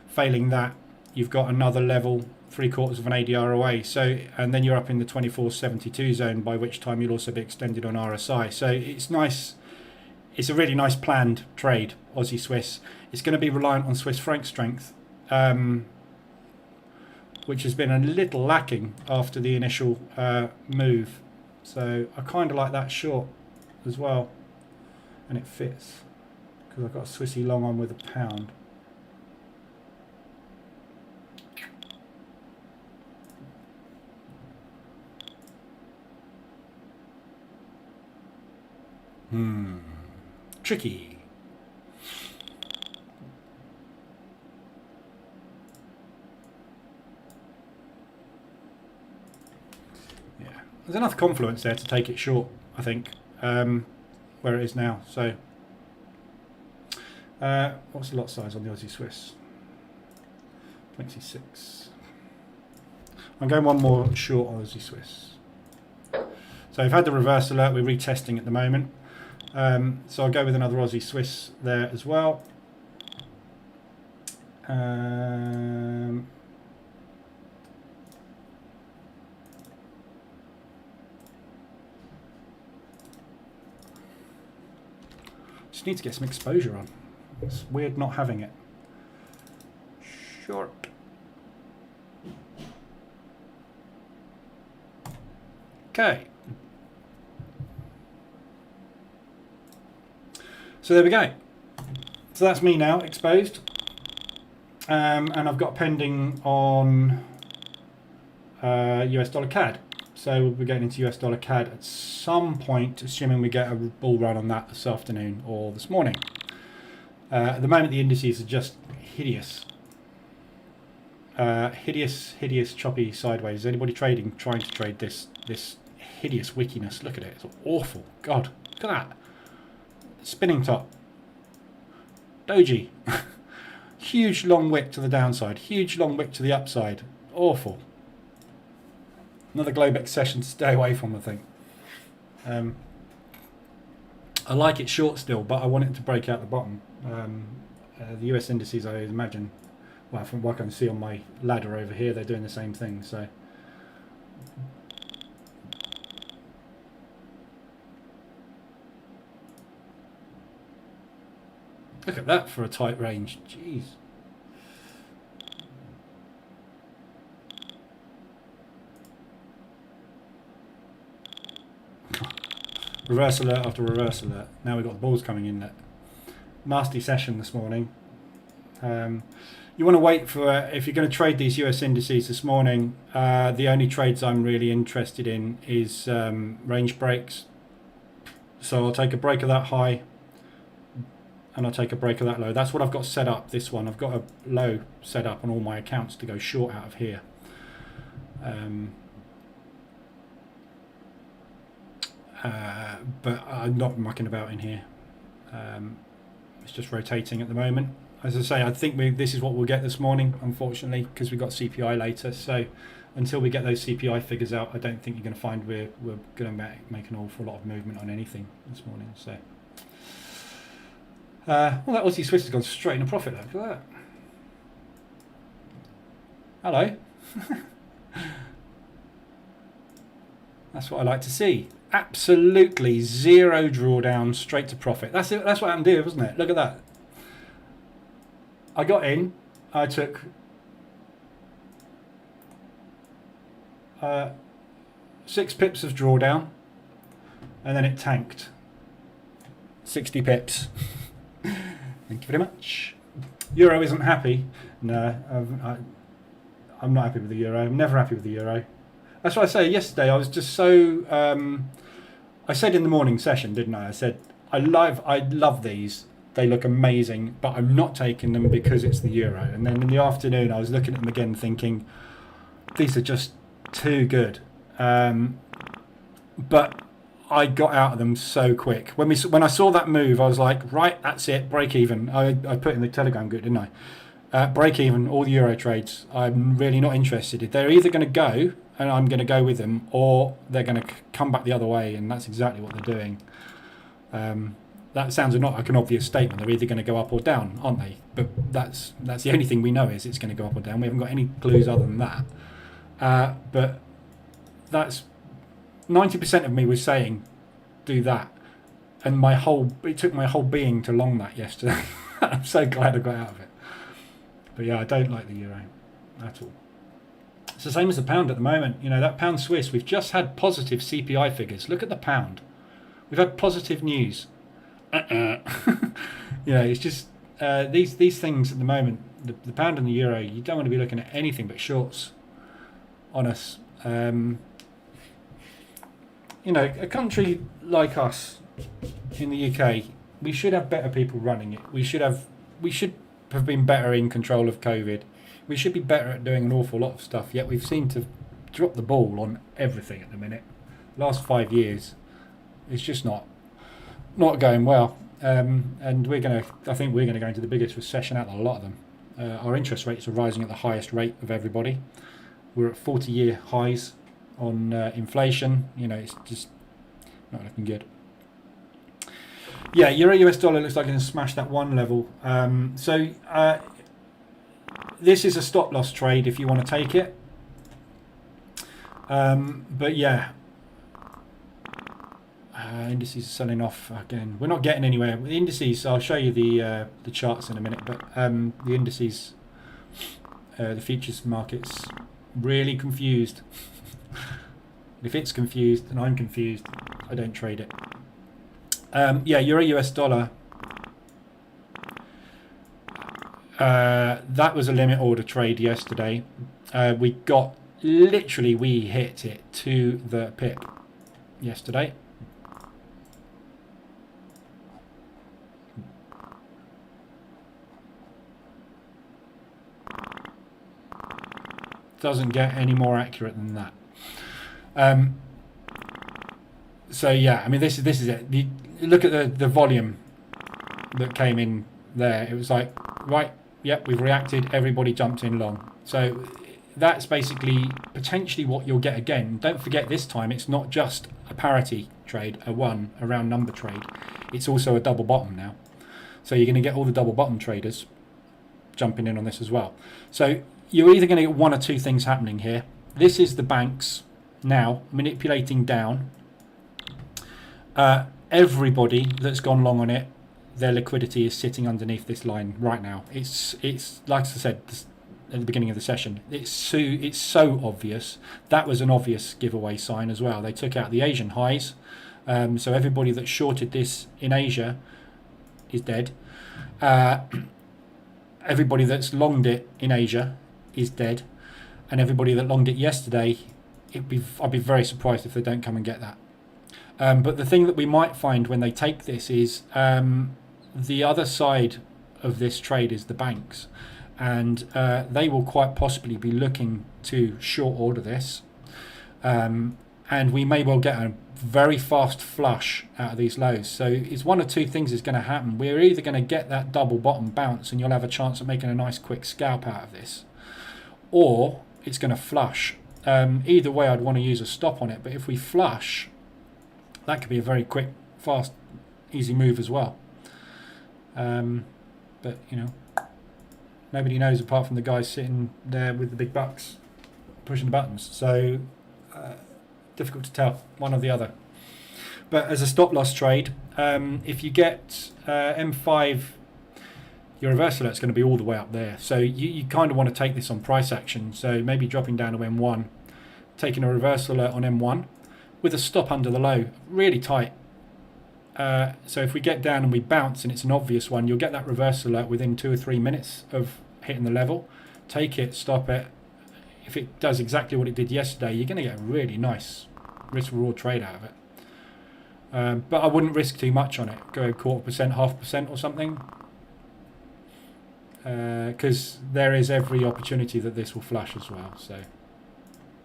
Failing that, you've got another level 3/4 of an ADR away. So, and then you're up in the 24.72 zone, by which time you'll also be extended on RSI. So it's nice. It's a really nice planned trade, Aussie Swiss. It's going to be reliant on Swiss franc strength, which has been a little lacking after the initial move. So I kind of like that short as well, and it fits because I've got a Swissy long on with a pound. Tricky. Yeah, there's enough confluence there to take it short, I think, where it is now. So, what's the lot size on the Aussie Swiss? 26. I'm going one more short on Aussie Swiss. So we've had the reverse alert. We're retesting at the moment. So I'll go with another Aussie Swiss there as well. Just need to get some exposure on. It's weird not having it. Short. Okay. So there we go. So that's me now exposed, and I've got pending on US dollar CAD. So we'll be getting into US dollar CAD at some point, assuming we get a bull run on that this afternoon or this morning. At the moment, the indices are just hideous, hideous, choppy sideways. Is anybody trying to trade this hideous wickiness? Look at it. It's awful. God, look at that. Spinning top. Doji. Huge long wick to the downside. Huge long wick to the upside. Awful. Another Globex session to stay away from, I think. I like it short still, but I want it to break out the bottom. The US indices, I imagine, well, from what I can see on my ladder over here, they're doing the same thing. So. Look at that for a tight range. Jeez. Reverse alert after reverse alert. Now we've got the balls coming in. That nasty session this morning. You want to wait for, if you're going to trade these US indices this morning, the only trades I'm really interested in is range breaks. So I'll take a break of that high, and I'll take a break of that low. That's what I've got set up, this one. I've got a low set up on all my accounts to go short out of here. But I'm not mucking about in here. It's just rotating at the moment. As I say, I think this is what we'll get this morning, unfortunately, because we've got CPI later. So until we get those CPI figures out, I don't think you're going to find we're going to make an awful lot of movement on anything this morning. So. Well, that Aussie Swiss has gone straight into profit. Look at that. Hello. That's what I like to see. Absolutely zero drawdown, straight to profit. That's it. That's what happened here, wasn't it? Look at that. I got in. I took 6 pips of drawdown, and then it tanked. 60 pips. Thank you very much. Euro isn't happy. No, I'm not happy with the euro. I'm never happy with the euro. That's what I say. Yesterday, I was just so. I said in the morning session, didn't I? I said I love these. They look amazing, but I'm not taking them because it's the euro. And then in the afternoon, I was looking at them again, thinking these are just too good. But I got out of them so quick. When I saw that move, I was like, right, that's it, break even. I put in the Telegram group, didn't I? Break even, all the euro trades. I'm really not interested. They're either going to go, and I'm going to go with them, or they're going to come back the other way, and that's exactly what they're doing. that sounds not like an obvious statement. They're either going to go up or down, aren't they? But that's the only thing we know is it's going to go up or down. We haven't got any clues other than that. But that's 90% of me was saying do that, and it took my whole being to long that yesterday. I'm so glad I got out of it. But yeah, I don't like the euro at all. It's the same as the pound at the moment. You know, that pound Swiss, we've just had positive CPI figures. Look at the pound. We've had positive news. You know, it's just these things at the moment, the pound and the euro, you don't want to be looking at anything but shorts on us. You know, a country like us in the UK, we should have better people running it. We should have been better in control of COVID. We should be better at doing an awful lot of stuff, yet we've seemed to drop the ball on everything at the minute. Last 5 years, it's just not going well. And I think we're going to go into the biggest recession out of a lot of them. Our interest rates are rising at the highest rate of everybody. We're at 40-year highs on inflation. You know, it's just not looking good. Yeah, Euro US dollar looks like it's going to smash that one level. This is a stop loss trade if you want to take it. But yeah, indices are selling off again. We're not getting anywhere. The indices, I'll show you the charts in a minute, but the indices, the futures market's really confused. If it's confused and I'm confused, I don't trade it. Yeah, Euro US dollar. That was a limit order trade yesterday. We hit it to the pip yesterday. Doesn't get any more accurate than that. So yeah, I mean this is it. You look at the volume that came in there. It was like, right, yep, we've reacted, everybody jumped in long. So that's basically potentially what you'll get again. Don't forget, this time it's not just a parity trade, a round number trade. It's also a double bottom now. So you're going to get all the double bottom traders jumping in on this as well. So you're either going to get one or two things happening here. This is the banks now manipulating down. Everybody that's gone long on it, their liquidity is sitting underneath this line right now. It's like I said at the beginning of the session, it's so obvious. That was an obvious giveaway sign as well. They took out the Asian highs, so everybody that shorted this in Asia is dead. Everybody that's longed it in Asia is dead, and everybody that longed it yesterday, I'd be very surprised if they don't come and get that. But the thing that we might find when they take this is the other side of this trade is the banks, and they will quite possibly be looking to short order this, and we may well get a very fast flush out of these lows. So it's one or two things is going to happen. We're either going to get that double bottom bounce and you'll have a chance of making a nice quick scalp out of this, or it's going to flush. Either way, I'd want to use a stop on it, but if we flush, that could be a very quick, fast, easy move as well. But you know, nobody knows apart from the guys sitting there with the big bucks pushing the buttons. So difficult to tell, one or the other. But as a stop loss trade, if you get M5, your reverse alert's going to be all the way up there. So you kind of want to take this on price action. So maybe dropping down to M1, taking a reverse alert on M1 with a stop under the low, really tight. So if we get down and we bounce and it's an obvious one, you'll get that reverse alert within 2 or 3 minutes of hitting the level. Take it, stop it. If it does exactly what it did yesterday, you're going to get a really nice risk reward trade out of it. But I wouldn't risk too much on it. Go 0.25%, 0.5% or something. Because there is every opportunity that this will flush as well. So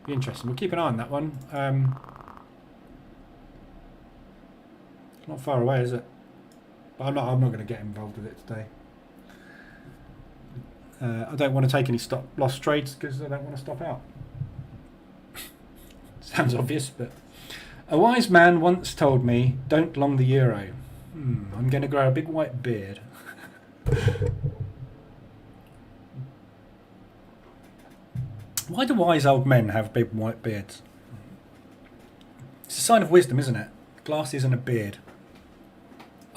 be interesting. We'll keep an eye on that one. It's not far away, is it? But I'm not going to get involved with it today. I don't want to take any stop loss trades because I don't want to stop out. Sounds obvious, but a wise man once told me, don't long the euro. I'm going to grow a big white beard. Why do wise old men have big white beards? It's a sign of wisdom, isn't it? Glasses and a beard.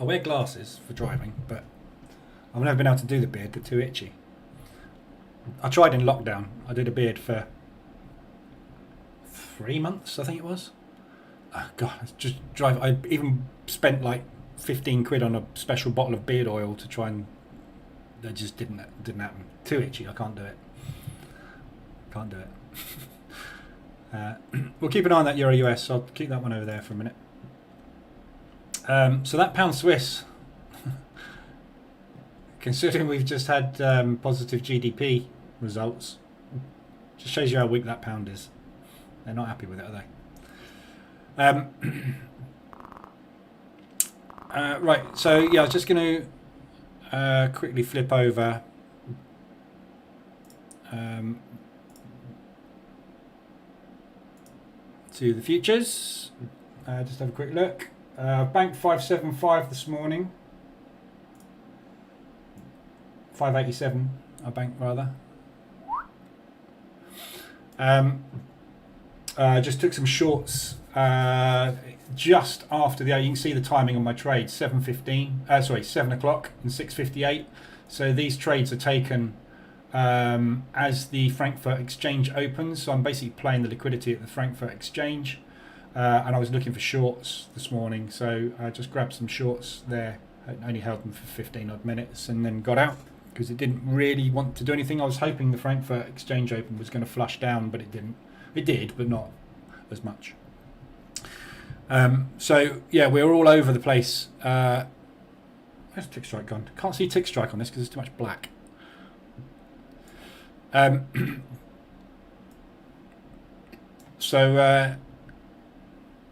I wear glasses for driving, but I've never been able to do the beard. They're too itchy. I tried in lockdown. I did a beard for 3 months, I think it was. Oh God, just drive. I even spent like 15 quid on a special bottle of beard oil to try and. That just didn't happen. Too itchy. I can't do it. Can't do it. We'll keep an eye on that Euro US. I'll keep that one over there for a minute. So that pound Swiss, considering we've just had positive GDP results, just shows you how weak that pound is. They're not happy with it, are they? Right, so yeah, I was just going to quickly flip over to the futures. Just have a quick look. Bank 575 this morning. 587, I bank rather. Just took some shorts just after the. You can see the timing on my trade. 7:15. 7 o'clock and 6:58. So these trades are taken as the Frankfurt Exchange opens. So I'm basically playing the liquidity at the Frankfurt Exchange, and I was looking for shorts this morning. So I just grabbed some shorts there. I only held them for 15 odd minutes and then got out because it didn't really want to do anything. I was hoping the Frankfurt Exchange Open was going to flush down, but it didn't. It did, but not as much. So yeah, we're all over the place. Where's tick strike gone? Can't see tick strike on this because there's too much black.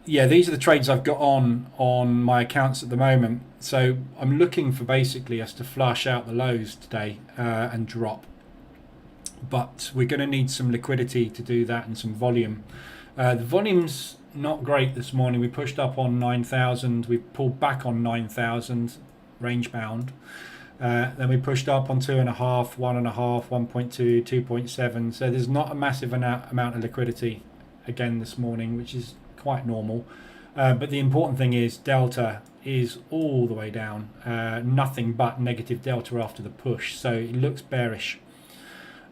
Yeah, these are the trades I've got on my accounts at the moment. So I'm looking for basically us to flush out the lows today and drop. But we're going to need some liquidity to do that and some volume. The volume's not great this morning. We pushed up on 9,000. We pulled back on 9,000, range bound. Then we pushed up on 2.5, 1.5, 1.2, 2.7. So there's not a massive amount of liquidity again this morning, which is quite normal. But the important thing is delta is all the way down. Nothing but negative delta after the push. So it looks bearish.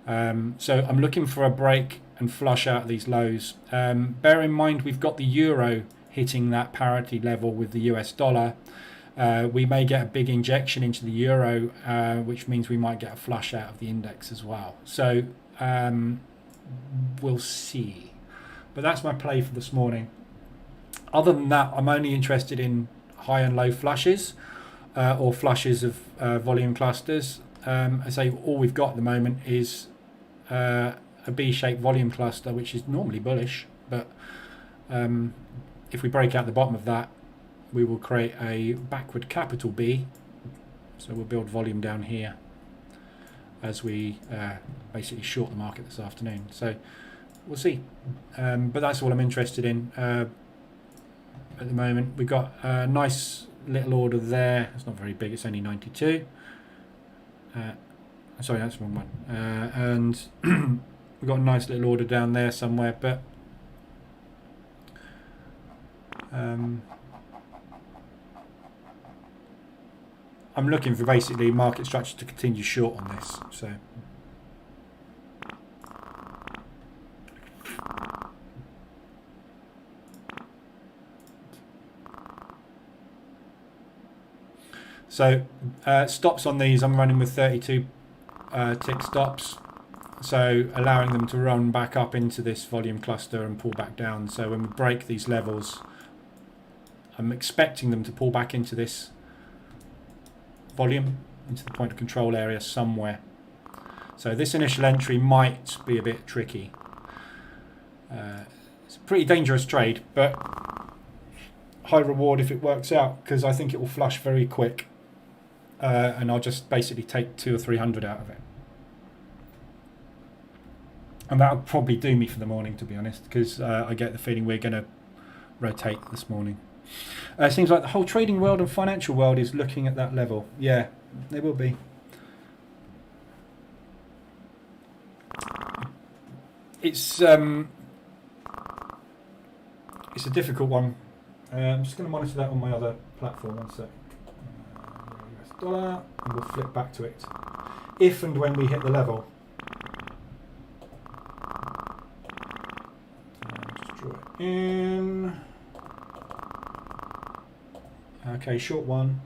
So I'm looking for a break and flush out these lows. Bear in mind we've got the euro hitting that parity level with the US dollar. We may get a big injection into the euro, which means we might get a flush out of the index as well. So we'll see. But that's my play for this morning. Other than that, I'm only interested in high and low flushes or flushes of volume clusters. I say all we've got at the moment is a B-shaped volume cluster, which is normally bullish, but if we break out the bottom of that, we will create a backward capital B. So we'll build volume down here as we basically short the market this afternoon. So we'll see. But that's all I'm interested in at the moment. We've got a nice little order there. It's not very big. It's only 92. Sorry, that's the wrong one. And we've got a nice little order down there somewhere, but I'm looking for basically market structure to continue short on this. So stops on these, I'm running with 32 tick stops, so allowing them to run back up into this volume cluster and pull back down. So when we break these levels, I'm expecting them to pull back into this volume, into the point of control area somewhere. So this initial entry might be a bit tricky. It's a pretty dangerous trade, but high reward if it works out, because I think it will flush very quick. And I'll just basically take 200 or 300 out of it. And that'll probably do me for the morning, to be honest, because I get the feeling we're going to rotate this morning. Seems like the whole trading world and financial world is looking at that level. Yeah, they will be. It's a difficult one. I'm just going to monitor that on my other platform. One sec. US dollar, and we'll flip back to it if and when we hit the level. Just draw it in. Okay, short one.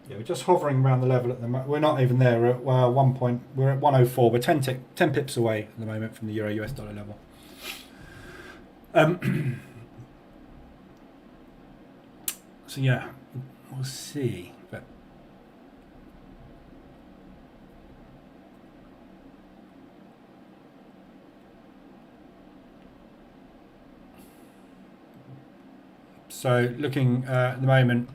Yeah, we're just hovering around the level at the moment. We're not even there. We're at 1 point. We're at 104. We're 10 pips away at the moment from the euro US dollar level. So yeah, we'll see. But so looking at the moment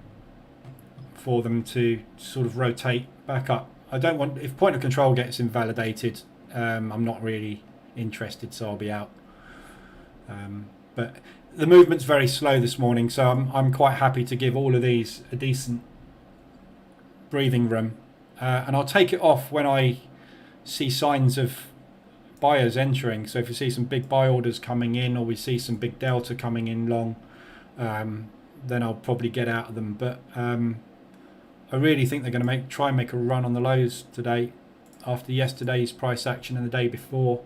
for them to sort of rotate back up. I don't want, if point of control gets invalidated, I'm not really interested, so I'll be out. But the movement's very slow this morning, so I'm quite happy to give all of these a decent breathing room, and I'll take it off when I see signs of buyers entering. So if you see some big buy orders coming in, or we see some big delta coming in long, then I'll probably get out of them. But I really think they're going to try and make a run on the lows today after yesterday's price action and the day before.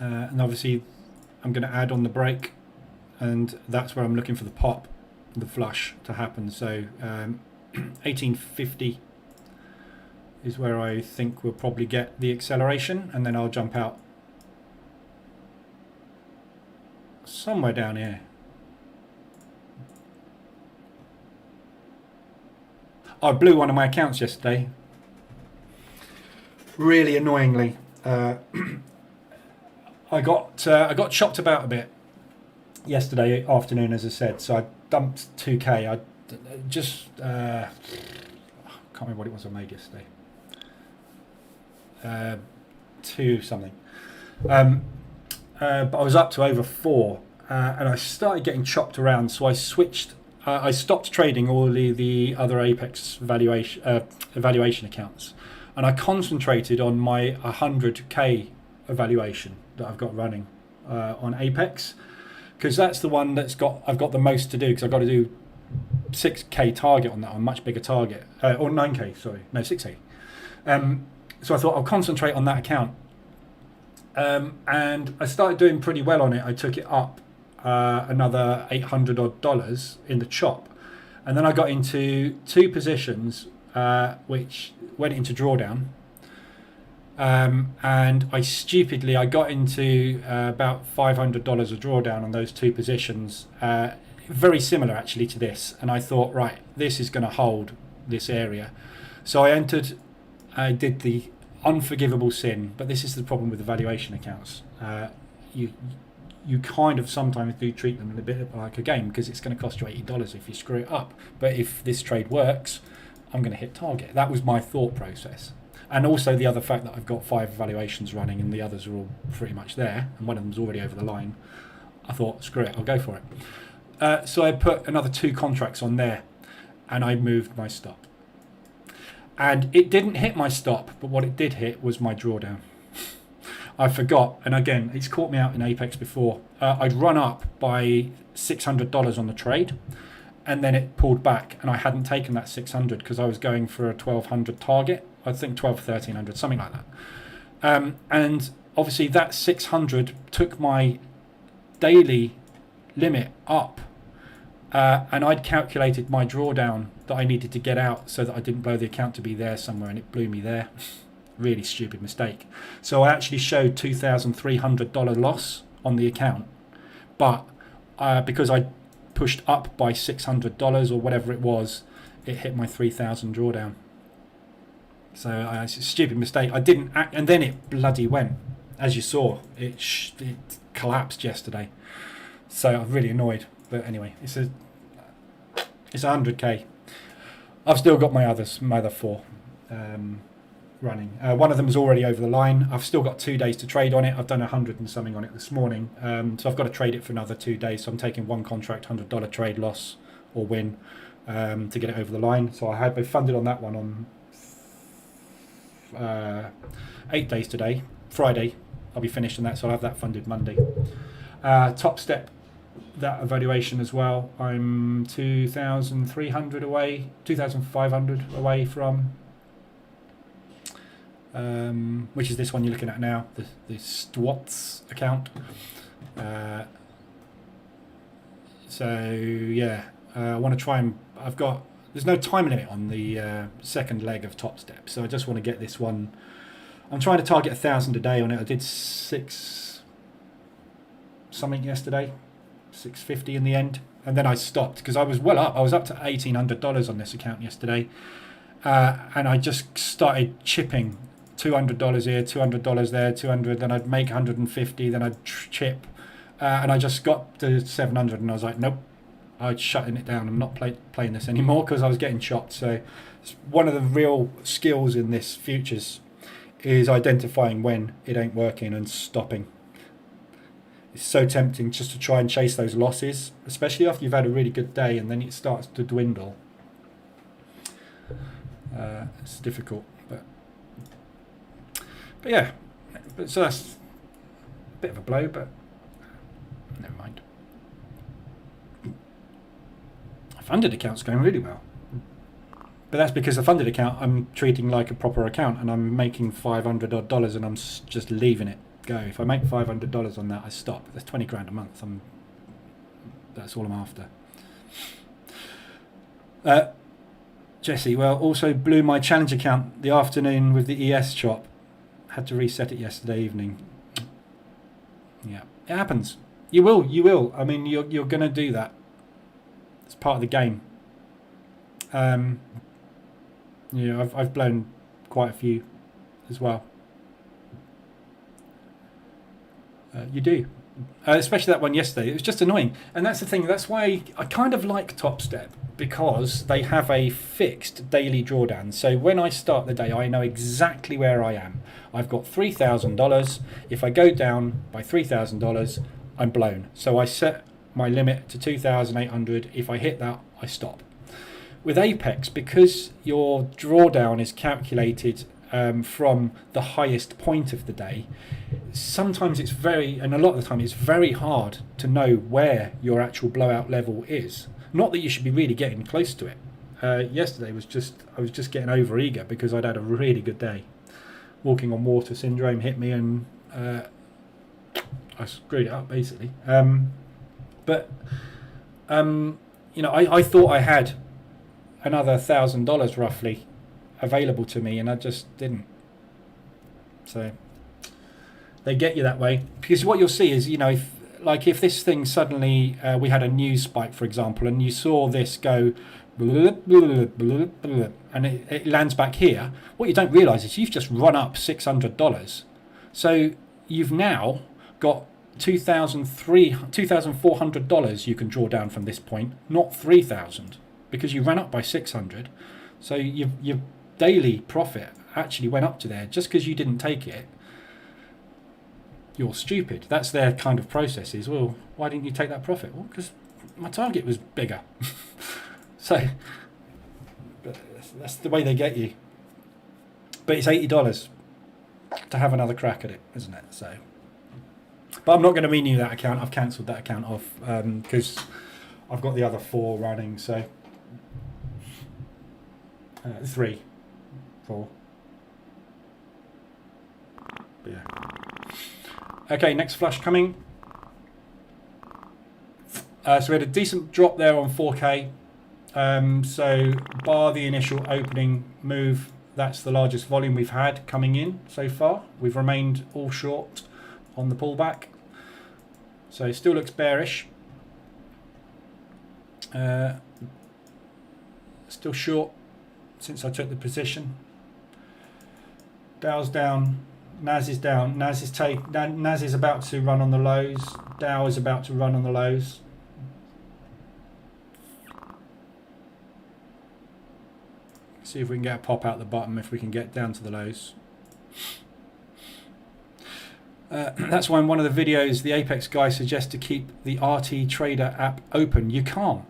And obviously I'm going to add on the break, and that's where I'm looking for the pop, the flush to happen. So 1850 is where I think we'll probably get the acceleration, and then I'll jump out somewhere down here. I blew one of my accounts yesterday, really annoyingly. I got chopped about a bit yesterday afternoon, as I said. So I dumped 2k. I just I can't remember what it was I made yesterday. 2 something. But I was up to over 4, and I started getting chopped around. So I switched. I stopped trading all the other Apex evaluation accounts, and I concentrated on my 100k evaluation that I've got running on Apex, because that's the one I've got the most to do, because I've got to do 6k target on that, on a much bigger target, or 9k, sorry, no, 6k. So I thought I'll concentrate on that account, and I started doing pretty well on it. I took it up another $800 odd in the chop, and then I got into 2 positions which went into drawdown. And I got into about $500 of drawdown on those 2 positions, very similar actually to this, and I thought, right, this is going to hold this area. So I did the unforgivable sin, but this is the problem with the valuation accounts. You kind of sometimes do treat them a bit like a game, because it's going to cost you $80 if you screw it up, but if this trade works, I'm going to hit target. That was my thought process. And also the other fact that I've got 5 evaluations running and the others are all pretty much there, and one of them's already over the line. I thought, screw it, I'll go for it. So I put another 2 contracts on there, and I moved my stop. And it didn't hit my stop, but what it did hit was my drawdown. I forgot, and again, it's caught me out in Apex before. I'd run up by $600 on the trade, and then it pulled back, and I hadn't taken that 600 because I was going for a 1200 target. I think 12, 1300, something like that. And obviously that 600 took my daily limit up, and I'd calculated my drawdown that I needed to get out so that I didn't blow the account to be there somewhere, and it blew me there. Really stupid mistake. So I actually showed $2,300 loss on the account, but because I pushed up by $600 or whatever it was, it hit my 3,000 drawdown. So it's a stupid mistake. I didn't act, and then it bloody went. As you saw, it collapsed yesterday. So I'm really annoyed. But anyway, It's 100k. I've still got my other 4 running. One of them is already over the line. I've still got 2 days to trade on it. I've done 100 and something on it this morning. So I've got to trade it for another 2 days. So I'm taking one contract, $100 trade loss or win to get it over the line. So I've funded on that one on 8 days today. Friday, I'll be finished on that. So I'll have that funded Monday. Top step, that evaluation as well. I'm 2,300 away, 2,500 away from, which is this one you're looking at now, the STWATS account. So yeah, I want to try and, there's no time limit on the second leg of top step, so I just want to get this one. I'm trying to target 1,000 a day on it. I did 6 something yesterday, 650 in the end, and then I stopped because I was well up. I was up to $1,800 on this account yesterday, and I just started chipping $200 here, $200 there, 200. Then I'd make 150, then I'd chip, and I just got to 700, and I was like, nope, I'm shutting it down. I'm not playing this anymore because I was getting chopped. So it's one of the real skills in this futures is identifying when it ain't working and stopping. It's so tempting just to try and chase those losses, especially after you've had a really good day and then it starts to dwindle. It's difficult, but yeah. So that's a bit of a blow, but never mind. A funded account's going really well. But that's because the funded account I'm treating like a proper account, and I'm making $500 odd and I'm just leaving it go. If I make $500 on that, I stop. That's 20 grand a month. That's all I'm after. Jesse, well, also blew my challenge account the afternoon with the ES chop. Had to reset it yesterday evening. Yeah, it happens. You will. I mean, you're going to do that. It's part of the game. Yeah, I've blown quite a few as well. You do, especially that one yesterday. It was just annoying, and that's the thing. That's why I kind of like Top Step, because they have a fixed daily drawdown. So when I start the day, I know exactly where I am. I've got $3,000. If I go down by $3,000, I'm blown. So I set my limit to 2,800. If I hit that, I stop. With Apex, because your drawdown is calculated from the highest point of the day, sometimes it's and a lot of the time it's very hard to know where your actual blowout level is. Not that you should be really getting close to it. Yesterday I was just getting over eager because I'd had a really good day. Walking on water syndrome hit me, and I screwed it up basically. But I thought I had another $1,000 roughly available to me, and I just didn't. So they get you that way, because what you'll see is, if this thing suddenly we had a news spike, for example, and you saw this go and it lands back here, what you don't realize is you've just run up $600. So you've now got $2,400 you can draw down from this point, not $3,000, because you ran up by 600. So your daily profit actually went up to there. Just because you didn't take it, you're stupid. That's their kind of process is, well, why didn't you take that profit? Well, because my target was bigger. So that's the way they get you. But it's $80 to have another crack at it, isn't it? So, but I'm not going to renew that account. I've cancelled that account off because I've got the other 4 running. So 3, 4. But yeah. Okay, next flush coming. So we had a decent drop there on 4K. So bar the initial opening move, that's the largest volume we've had coming in so far. We've remained all short on the pullback. So it still looks bearish. Still short since I took the position. Dow's down, NAS is down. NAS is about to run on the lows. Dow is about to run on the lows. see if we can get a pop out the bottom if we can get down to the lows. That's why in one of the videos the Apex guy suggests to keep the RT Trader app open. You can't.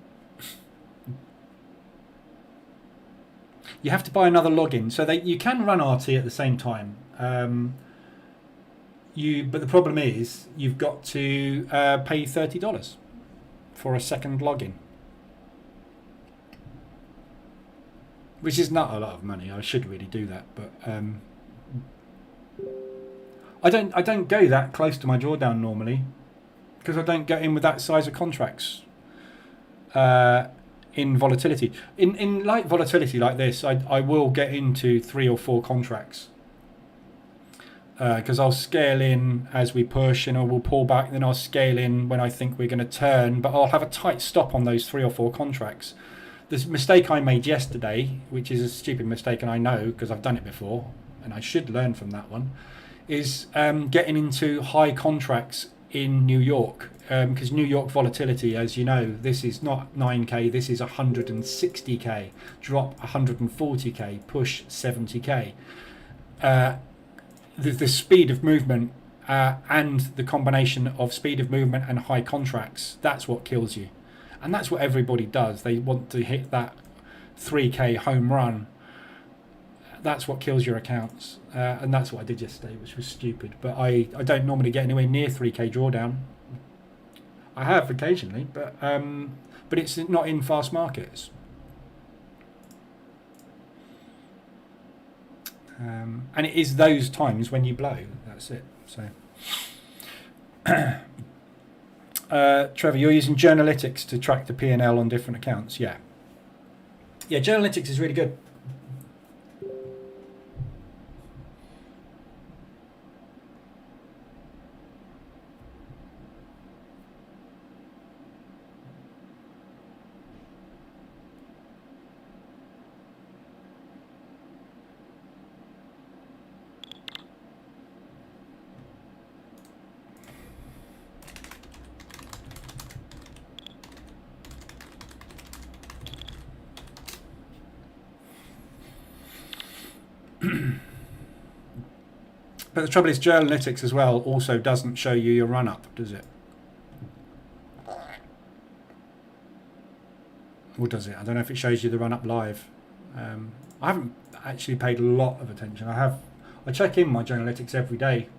You have to buy another login, so you can run RT at the same time. But the problem is you've got to pay $30 for a second login, which is not a lot of money. I should really do that, but I don't go that close to my drawdown normally because I don't get in with that size of contracts in volatility. In light volatility like this, I will get into 3 or 4 contracts because I'll scale in as we push and I will pull back, then I'll scale in when I think we're going to turn, but I'll have a tight stop on those 3 or 4 contracts. The mistake I made yesterday, which is a stupid mistake and I know because I've done it before and I should learn from that one, is getting into high contracts in New York, because New York volatility, as you know, this is not 9k, this is 160k, drop 140k, push 70k. The speed of movement and the combination of speed of movement and high contracts, that's what kills you, and that's what everybody does. They want to hit that 3k home run. That's what kills your accounts, and that's what I did yesterday, which was stupid. But I don't normally get anywhere near 3k drawdown. I have occasionally, but it's not in fast markets. And it is those times when you blow. That's it. So, Trevor, you're using Journalytics to track the P&L on different accounts. Yeah, Journalytics is really good. But the trouble is, Journalytics as well also doesn't show you your run up, does it? Or does it? I don't know if it shows you the run up live. I haven't actually paid a lot of attention. I check in my Journalytics every day,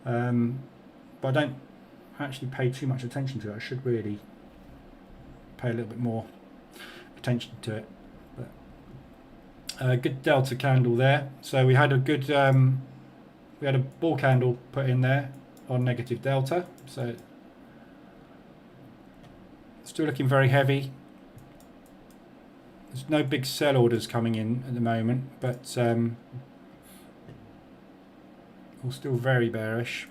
but I don't actually pay too much attention to it. I should really pay a little bit more attention to it. But good delta candle there. So we had a good. We had a bull candle put in there on negative delta, so still looking very heavy. There's no big sell orders coming in at the moment, but we're still very bearish.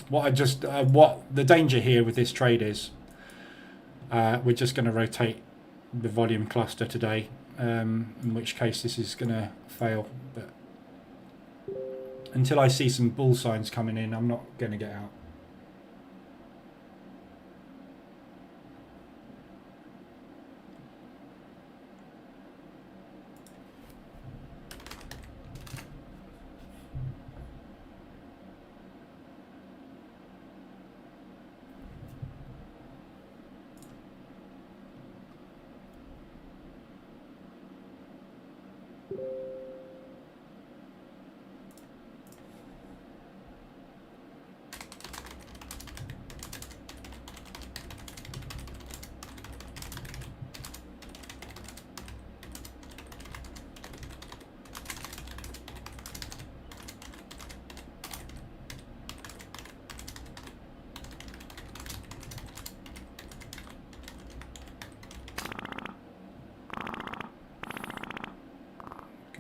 What the danger here with this trade is, we're just going to rotate the volume cluster today, in which case this is going to fail. But until I see some bull signs coming in, I'm not going to get out.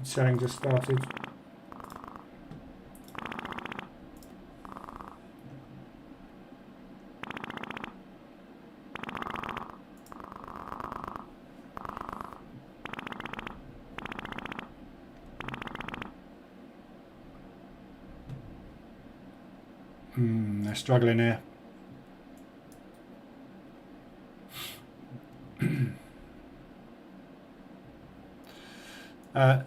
Selling just started. They're struggling here. No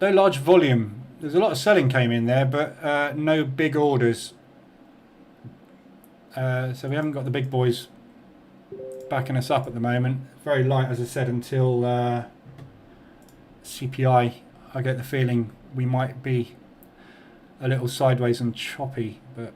large volume. There's a lot of selling came in there, but no big orders. So we haven't got the big boys backing us up at the moment. Very light, as I said, until CPI. I get the feeling we might be a little sideways and choppy, but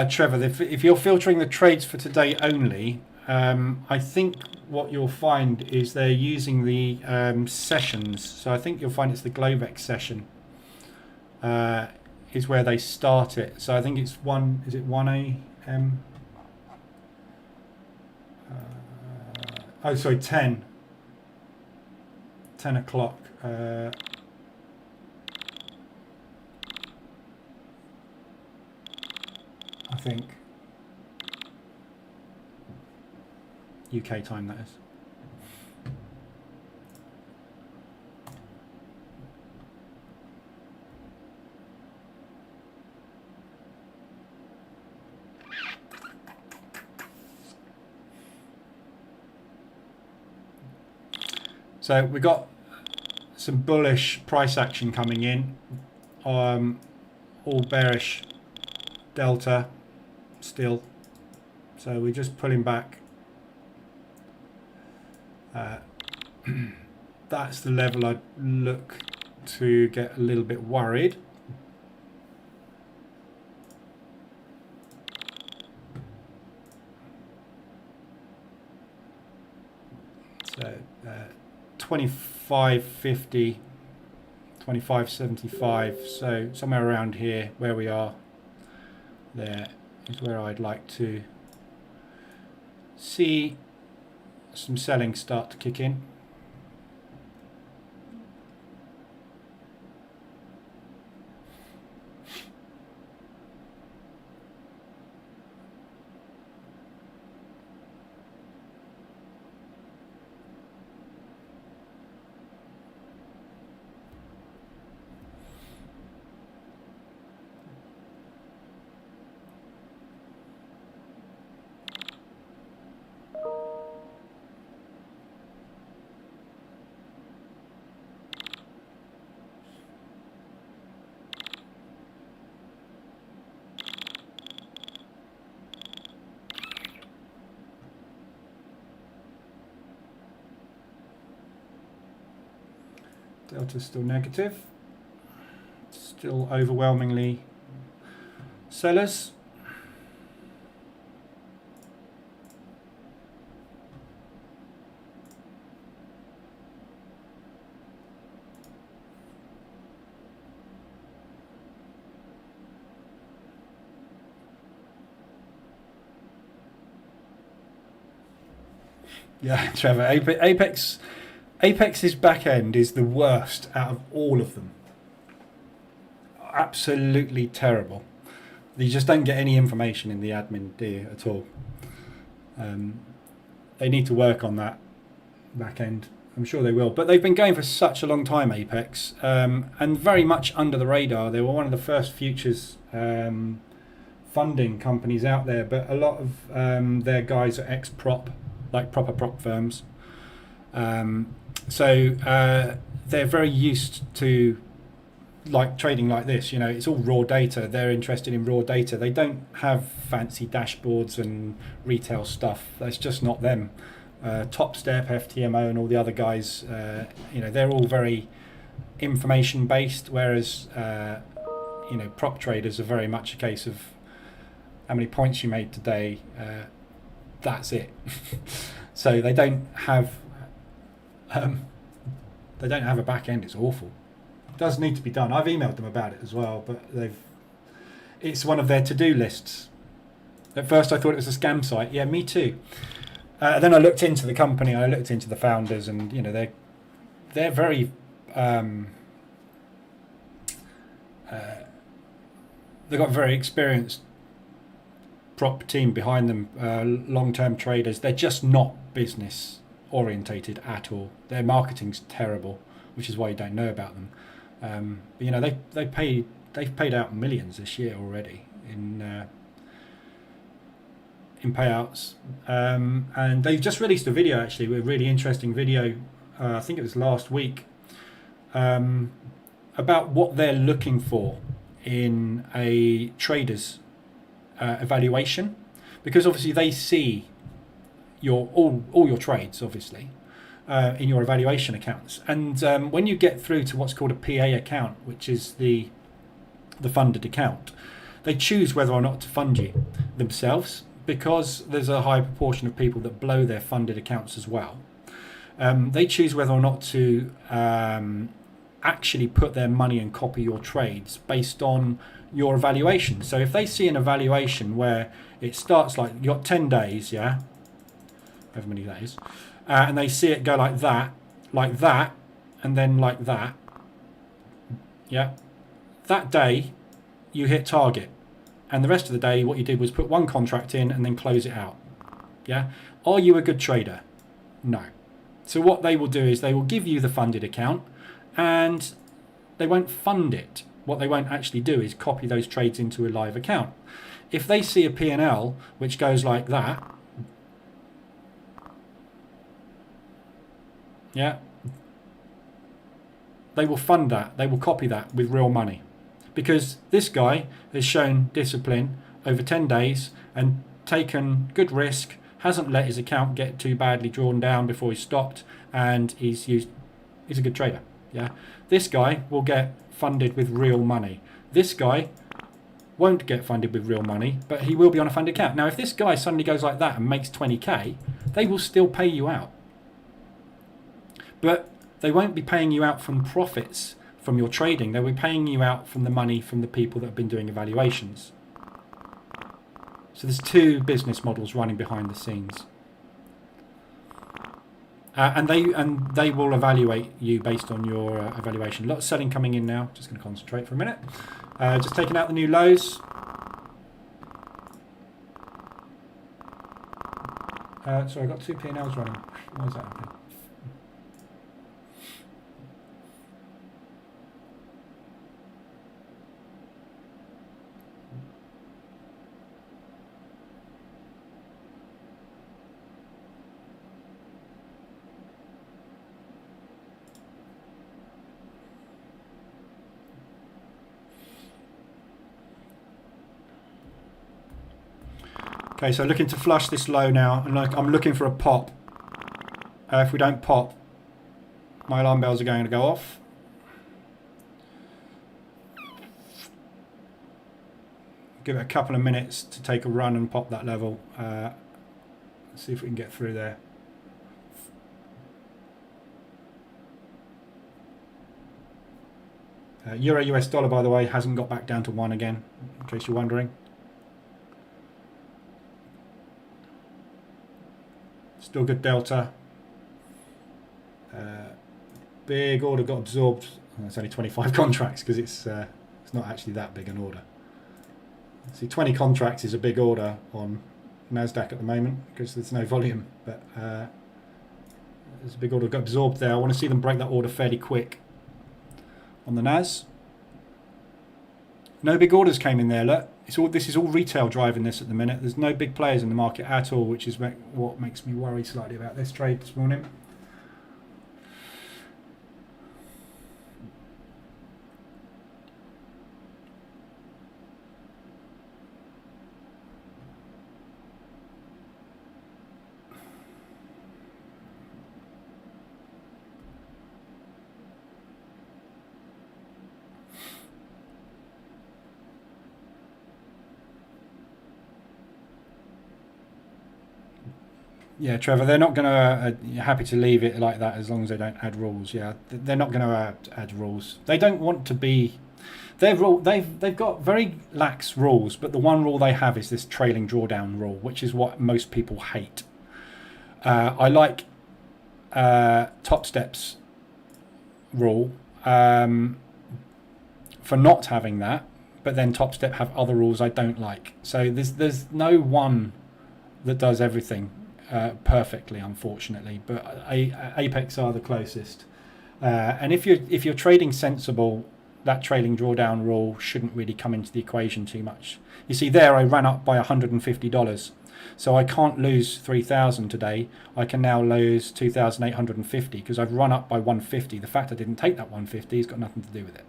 Trevor, if you're filtering the trades for today only, I think what you'll find is they're using the sessions. So I think you'll find it's the Globex session is where they start it. So I think it's 1 a.m.? Oh, sorry, 10 o'clock. I think UK time, that is. So we got some bullish price action coming in, all bearish delta still, so we're just pulling back. That's the level I'd look to get a little bit worried. So 25.50, 25.75, so somewhere around here where we are, there is where I'd like to see some selling start to kick in. Delta's still negative, still overwhelmingly sellers. Yeah, Trevor, Apex's back end is the worst out of all of them. Absolutely terrible. You just don't get any information in the admin, do you, at all? They need to work on that back end. I'm sure they will. But they've been going for such a long time, Apex, and very much under the radar. They were one of the first futures funding companies out there, but a lot of their guys are ex-prop, like proper prop firms. So they're very used to like trading like this. You know, it's all raw data. They're interested in raw data. They don't have fancy dashboards and retail stuff. That's just not them. Top Step, FTMO, and all the other guys, you know, they're all very information based. Whereas, you know, prop traders are very much a case of how many points you made today. That's it. So they don't have. They don't have a back end. It's awful. It does need to be done. I've emailed them about it as well, but it's one of their to-do lists. At first I thought it was a scam site. Yeah, me too. Then I looked into the company, I looked into the founders, and you know, they're very they've got a very experienced prop team behind them, long-term traders. They're just not business orientated at all. Their marketing's terrible, which is why you don't know about them. But, you know, they've paid out millions this year already in payouts, and they've just released a video, actually, a really interesting video. I think it was last week, about what they're looking for in a trader's evaluation, because obviously they see your all your trades, obviously, in your evaluation accounts. And when you get through to what's called a PA account, which is the funded account, they choose whether or not to fund you themselves, because there's a high proportion of people that blow their funded accounts as well. They choose whether or not to actually put their money and copy your trades based on your evaluation. So if they see an evaluation where it starts like, you got 10 days, yeah, however many days, and they see it go like that, and then like that, yeah, that day you hit target. And the rest of the day, what you did was put one contract in and then close it out. Yeah. Are you a good trader? No. So what they will do is they will give you the funded account, and they won't fund it. What they won't actually do is copy those trades into a live account. If they see a P&L which goes like that, yeah, they will fund that. They will copy that with real money. Because this guy has shown discipline over 10 days and taken good risk, hasn't let his account get too badly drawn down before he stopped, and he's a good trader. Yeah, this guy will get funded with real money. This guy won't get funded with real money, but he will be on a funded account. Now, if this guy suddenly goes like that and makes 20k, they will still pay you out. But they won't be paying you out from profits from your trading. They'll be paying you out from the money from the people that have been doing evaluations. So there's two business models running behind the scenes, and they will evaluate you based on your evaluation. A lot of selling coming in now. Just going to concentrate for a minute. Just taking out the new lows. So I've got two P&Ls running. Why is that happening? Okay, so looking to flush this low now, and I'm looking for a pop. If we don't pop, my alarm bells are going to go off. Give it a couple of minutes to take a run and pop that level. Let's see if we can get through there. Euro US dollar, by the way, hasn't got back down to 1 again, in case you're wondering. Still good delta. Big order got absorbed. It's only 25 contracts because it's not actually that big an order. See, 20 contracts is a big order on NASDAQ at the moment because there's no volume. But there's a big order got absorbed there. I want to see them break that order fairly quick on the NAS. No big orders came in there. Look, this is all retail driving this at the minute. There's no big players in the market at all, which is what makes me worry slightly about this trade this morning. Yeah, Trevor, they're not going to happy to leave it like that as long as they don't add rules. Yeah, they're not going to add rules. They don't want to be. They've got very lax rules, but the one rule they have is this trailing drawdown rule, which is what most people hate. I like Top Step's rule for not having that, but then Top Step have other rules I don't like. So there's no one that does everything. perfectly, unfortunately, but Apex are the closest. And if you're trading sensible, that trailing drawdown rule shouldn't really come into the equation too much. You see there, I ran up by $150, so I can't lose 3,000 today. I can now lose 2,850 because I've run up by 150. The fact I didn't take that 150 has got nothing to do with it.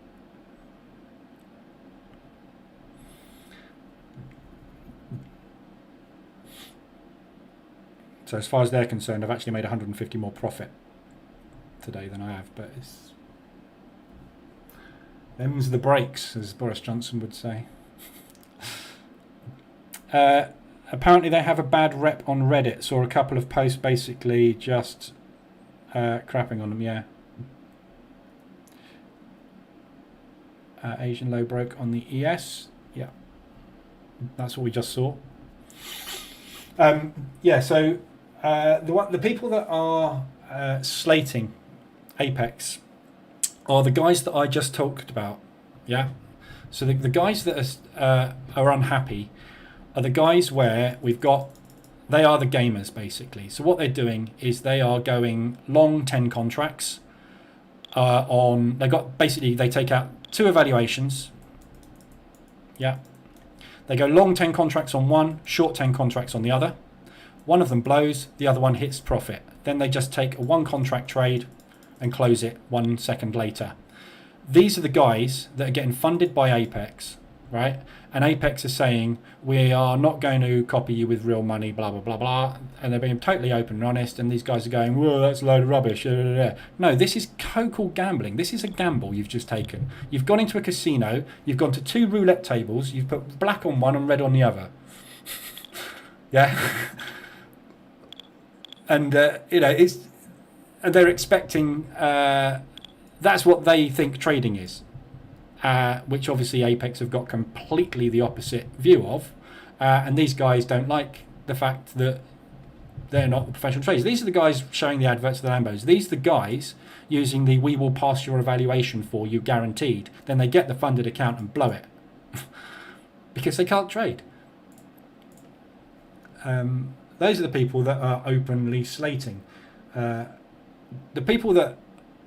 So as far as they're concerned, I've actually made 150 more profit today than I have, but it's them's the breaks, as Boris Johnson would say. Apparently they have a bad rep on Reddit. Saw a couple of posts basically just crapping on them, yeah. Asian low broke on the ES, yeah. That's what we just saw. Yeah, so the people that are slating Apex are the guys that I just talked about, yeah. So the guys that are unhappy are the guys where they are the gamers basically. So what they're doing is they are going long 10 contracts they take out 2 evaluations, yeah. They go long 10 contracts on one, short 10 contracts on the other. One of them blows, the other one hits profit. Then they just take a 1 contract trade and close it 1 second later. These are the guys that are getting funded by Apex, right? And Apex is saying, we are not going to copy you with real money, blah, blah, blah, blah. And they're being totally open and honest. And these guys are going, whoa, that's a load of rubbish. No, this is co-called gambling. This is a gamble you've just taken. You've gone into a casino. You've gone to 2 roulette tables. You've put black on one and red on the other. Yeah. And, they're expecting, that's what they think trading is. Which obviously Apex have got completely the opposite view of, and these guys don't like the fact that they're not the professional traders. These are the guys showing the adverts of the Lambos. These are the guys using the "we will pass your evaluation for you guaranteed." Then they get the funded account and blow it because they can't trade. Those are the people that are openly slating. The people that,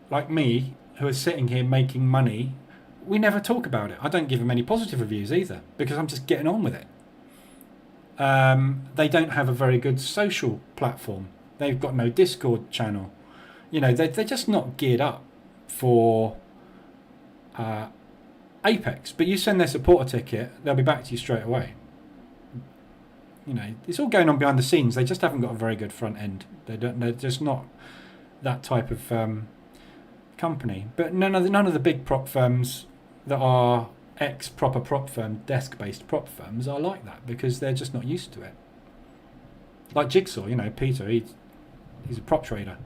like me, who are sitting here making money. We never talk about it. I don't give them any positive reviews either because I'm just getting on with it. They don't have a very good social platform. They've got no Discord channel. They're just not geared up for Apex. But you send their supporter ticket, they'll be back to you straight away. It's all going on behind the scenes. They just haven't got a very good front end. They're just not that type of company. But none of the big prop firms that are proper prop firm, desk-based prop firms are like that because they're just not used to it. Like Jigsaw, Peter, he's a prop trader.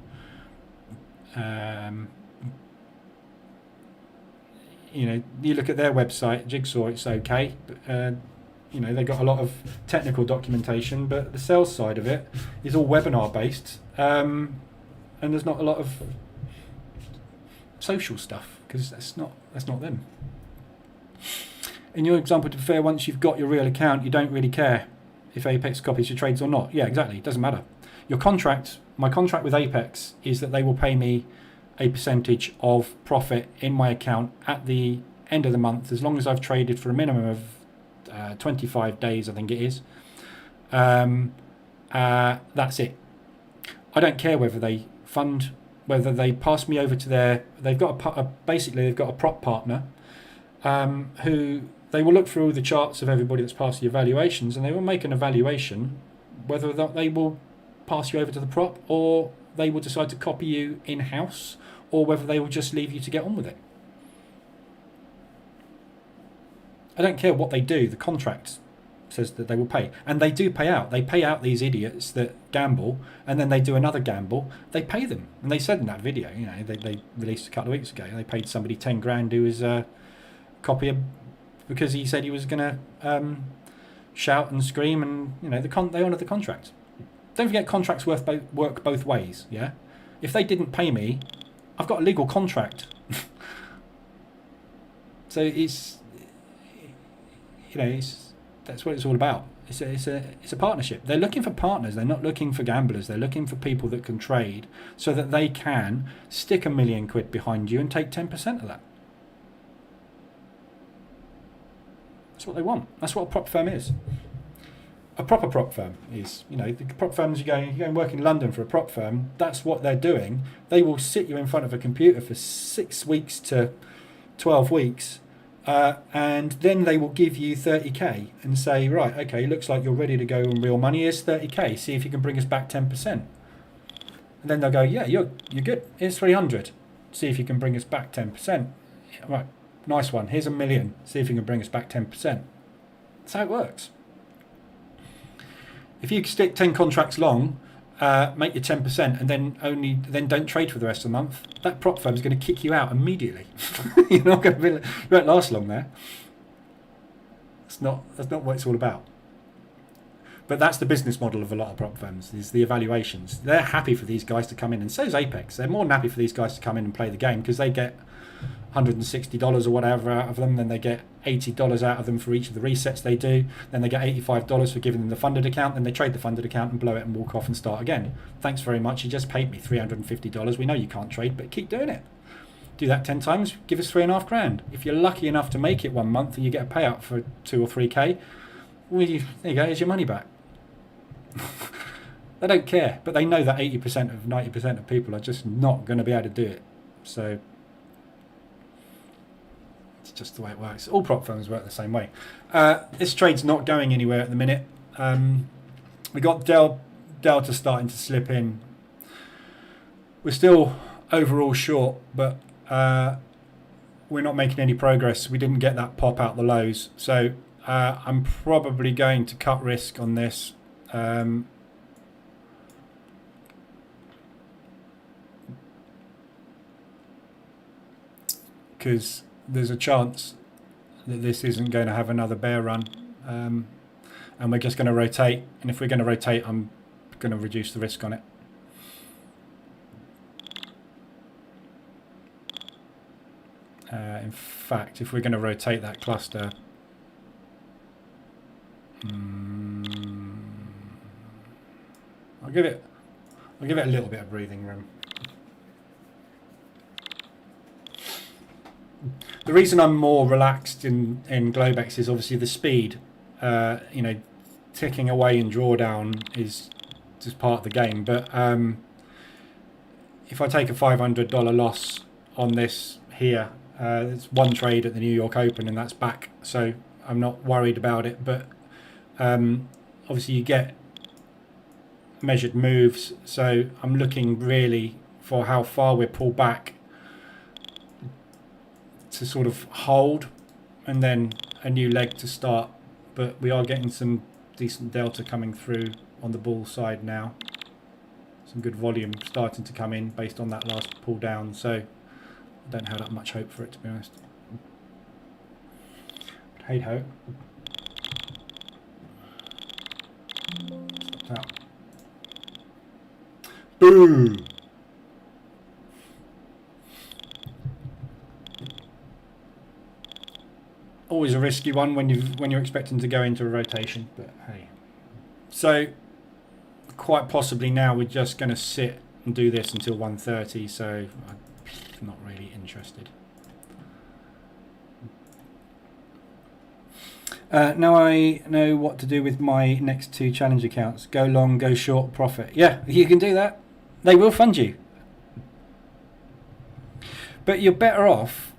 You look at their website, Jigsaw, it's okay, but they've got a lot of technical documentation, but the sales side of it is all webinar-based, and there's not a lot of social stuff because that's not them. In your example, to be fair, once you've got your real account, you don't really care if Apex copies your trades or not. Yeah, exactly. It doesn't matter. My contract with Apex is that they will pay me a percentage of profit in my account at the end of the month, as long as I've traded for a minimum of 25 days, I think it is. That's it. I don't care whether they pass me over to they've got they've got a prop partner who they will look through all the charts of everybody that's passed the evaluations, and they will make an evaluation whether they will pass you over to the prop or they will decide to copy you in-house, or whether they will just leave you to get on with it. I don't care what they do. The contract says that they will pay, and they do pay out. They pay out these idiots that gamble, and then they do another gamble. They pay them, and they said in that video, they released a couple of weeks ago, they paid somebody 10 grand who was a copier because he said he was going to shout and scream, and they honoured the contract. Don't forget, contracts work both ways. Yeah, if they didn't pay me, I've got a legal contract. So that's what it's all about. It's a partnership. They're looking for partners. They're not looking for gamblers. They're looking for people that can trade so that they can stick £1 million behind you and take 10% of that. That's what they want. That's what a prop firm is. A proper prop firm is, the prop firms you go and work in London for a prop firm, that's what they're doing. They will sit you in front of a computer for 6 weeks to 12 weeks, and then they will give you 30k and say, right, okay, looks like you're ready to go on real money. Here's 30k. See if you can bring us back 10%. And then they'll go, yeah, you're good. Here's 300. See if you can bring us back 10%. Yeah, right, nice one. Here's $1 million. See if you can bring us back 10%. That's how it works. If you stick 10 contracts long, make your 10%, and then don't trade for the rest of the month, that prop firm is going to kick you out immediately. You're not going to be, you won't last long there. That's not what it's all about. But that's the business model of a lot of prop firms, is the evaluations. They're happy for these guys to come in, and so is Apex. They're more than happy for these guys to come in and play the game because they get $160 or whatever out of them, then they get $80 out of them for each of the resets they do, then they get $85 for giving them the funded account, then they trade the funded account and blow it and walk off and start again. Thanks very much, you just paid me $350. We know you can't trade, but keep doing it. Do that 10 times, give us $3.5 grand. If you're lucky enough to make it 1 month and you get a payout for 2 or 3k, well, there you go, here's your money back. They don't care, but they know that 80% of 90% of people are just not going to be able to do it. So it's just the way it works. All prop firms work the same way. This trade's not going anywhere at the minute. We got Delta starting to slip in. We're still overall short, but we're not making any progress. We didn't get that pop out the lows, so I'm probably going to cut risk on this. Because there's a chance that this isn't going to have another bear run, and we're just going to rotate, and if we're going to rotate, I'm going to reduce the risk on it. In fact, if we're going to rotate that cluster, I'll give it a little bit of breathing room. The reason I'm more relaxed in Globex is obviously the speed. Ticking away in drawdown is just part of the game. But if I take a $500 loss on this here, it's one trade at the New York Open and that's back. So I'm not worried about it. But obviously you get measured moves. So I'm looking really for how far we're pulled back to sort of hold, and then a new leg to start. But we are getting some decent delta coming through on the bull side now. Some good volume starting to come in based on that last pull down, so I don't have that much hope for it, to be honest. But hey ho. Stopped out. Boom! Always a risky one when you're expecting to go into a rotation, but hey. So quite possibly now we're just going to sit and do this until 1:30. So I'm not really interested. Now I know what to do with my next 2 challenge accounts. Go long, go short, profit. Yeah, you can do that. They will fund you, but you're better off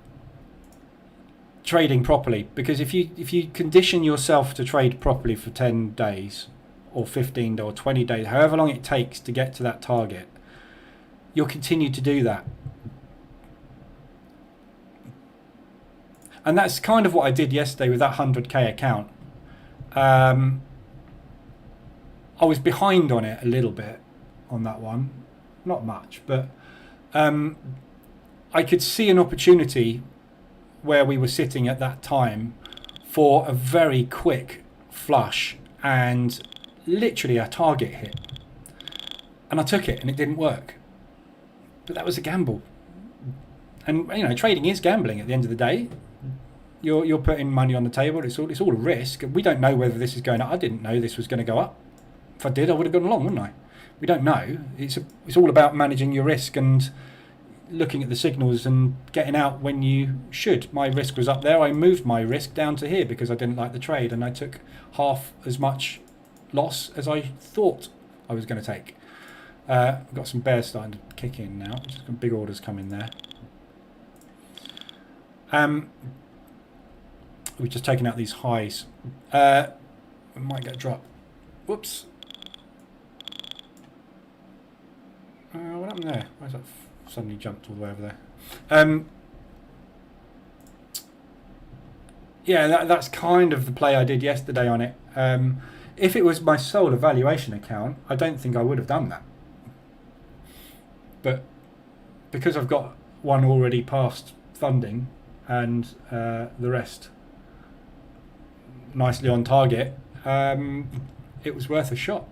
trading properly, because if you condition yourself to trade properly for 10 days or 15 or 20 days, however long it takes to get to that target, you'll continue to do that. And that's kind of what I did yesterday with that 100k account. I was behind on it a little bit on that one, not much, but I could see an opportunity where we were sitting at that time for a very quick flush and literally a target hit, and I took it and it didn't work, but that was a gamble. And trading is gambling at the end of the day. You're putting money on the table. It's all a risk. We don't know whether this is going up. I didn't know this was going to go up. If I did, I would have gone along, wouldn't I? We don't know. It's all about managing your risk and looking at the signals and getting out when you should. My risk was up there. I moved my risk down to here because I didn't like the trade, and I took half as much loss as I thought I was going to take. I've got some bears starting to kick in now. Just got big orders coming there. We've just taken out these highs. We might get a drop. Whoops. What happened there? Why's that suddenly jumped all the way over there? Yeah, that's kind of the play I did yesterday on it. If it was my sole evaluation account, I don't think I would have done that. But because I've got one already past funding and the rest nicely on target, it was worth a shot.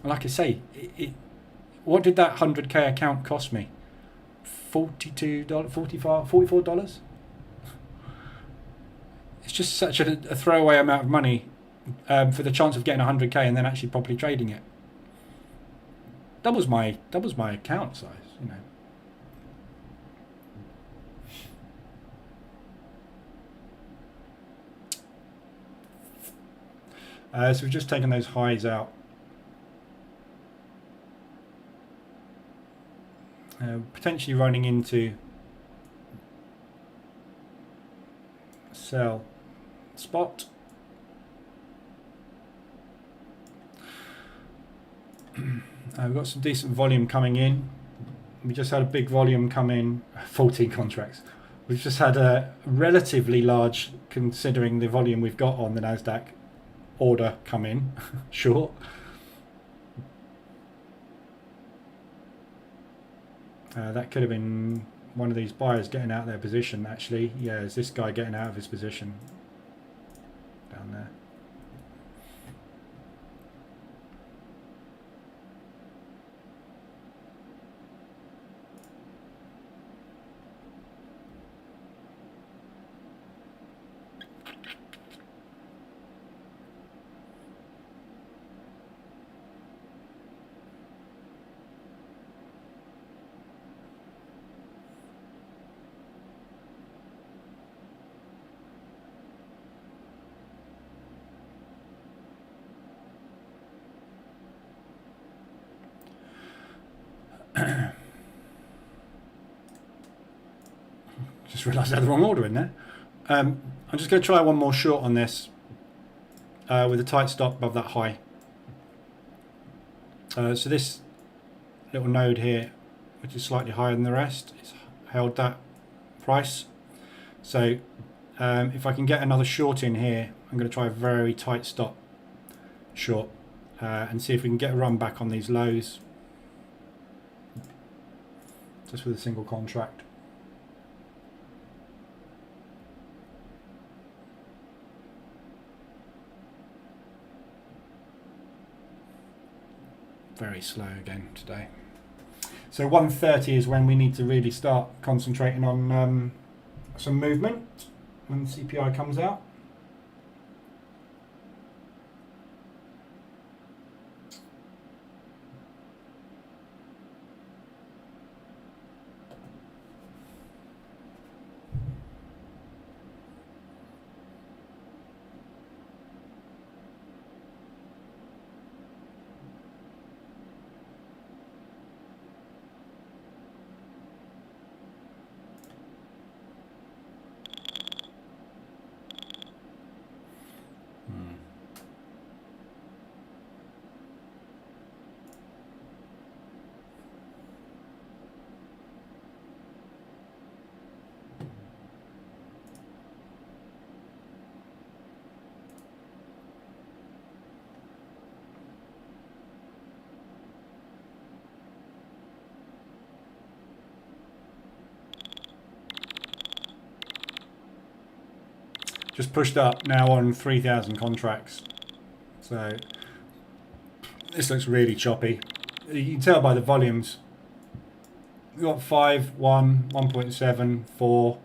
And like I say, what did that 100k account cost me? $42, $44? It's just such a throwaway amount of money for the chance of getting 100k and then actually properly trading it. Doubles my account size, you know. So we've just taken those highs out. Potentially running into sell spot. We've got some decent volume coming in. We just had a big volume come in, 14 contracts. We've just had a relatively large, considering the volume we've got on the NASDAQ, order come in, short. That could have been one of these buyers getting out of their position, actually. Yeah, is this guy getting out of his position down there? Just realised I had the wrong order in there. I'm just going to try one more short on this with a tight stop above that high. So this little node here, which is slightly higher than the rest, it's held that price. So if I can get another short in here, I'm going to try a very tight stop short and see if we can get a run back on these lows just with a single contract. Very slow again today. So 1:30 is when we need to really start concentrating on some movement when the CPI comes out. Just pushed up now on 3,000 contracts. So this looks really choppy. You can tell by the volumes. We've got 5, 1, 1.7, 4,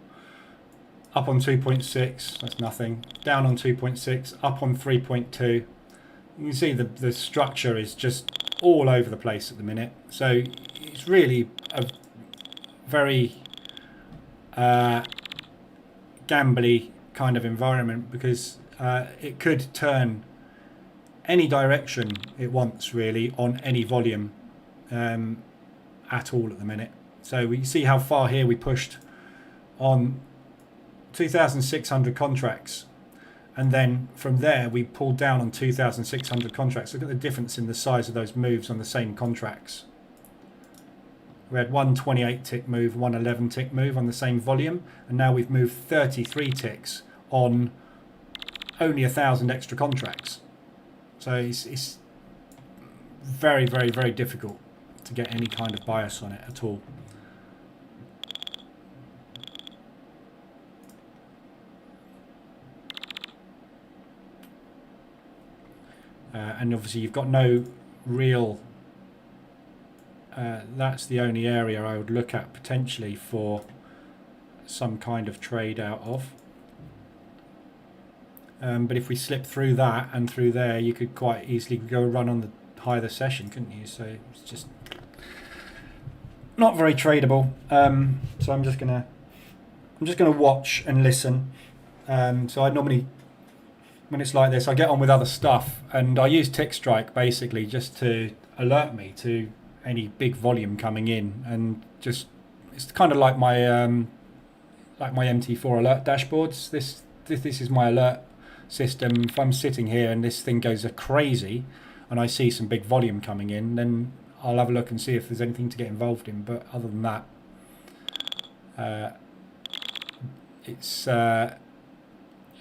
up on 2.6, that's nothing, down on 2.6, up on 3.2. You can see the structure is just all over the place at the minute. So it's really a very gambly kind of environment, because it could turn any direction it wants really on any volume at all at the minute. So we see how far here we pushed on 2,600 contracts, and then from there we pulled down on 2,600 contracts. Look at the difference in the size of those moves on the same contracts. We had one 28 tick move, one 11 tick move on the same volume, and now we've moved 33 ticks on only 1,000 extra contracts. So it's very, very, very difficult to get any kind of bias on it at all. And obviously you've got no real, that's the only area I would look at potentially for some kind of trade out of. But if we slip through that and through there, you could quite easily go run on the high of the session, couldn't you? So it's just not very tradable. So I'm just gonna watch and listen. So I normally, when it's like this, I get on with other stuff, and I use Tick Strike basically just to alert me to any big volume coming in, and just it's kind of like my MT4 alert dashboards. This is my alert system. If I'm sitting here and this thing goes crazy, and I see some big volume coming in, then I'll have a look and see if there's anything to get involved in. But other than that,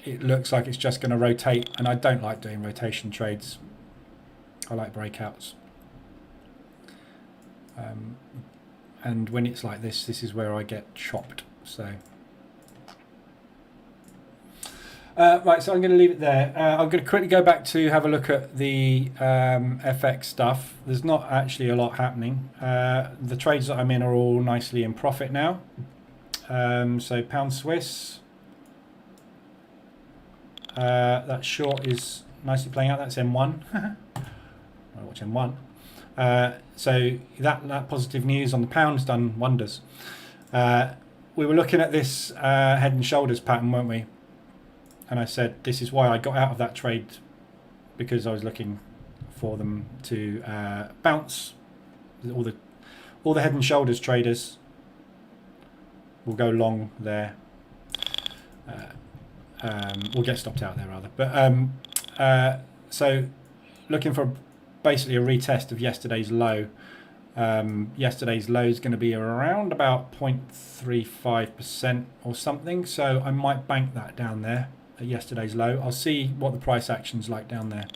it looks like it's just going to rotate, and I don't like doing rotation trades. I like breakouts. And when it's like this is where I get chopped. So right, so I'm going to leave it there. I'm going to quickly go back to have a look at the FX stuff. There's not actually a lot happening. The trades that I'm in are all nicely in profit now. So pound Swiss, that short is nicely playing out. That's M1. I watch M1. So that positive news on the pound's done wonders. We were looking at this head and shoulders pattern, weren't we? And I said this is why I got out of that trade, because I was looking for them to bounce. All the head and shoulders traders will go long there. We'll get stopped out there rather. But so looking for basically a retest of yesterday's low. Yesterday's low is going to be around about 0.35% or something. So I might bank that down there at yesterday's low. I'll see what the price action's like down there.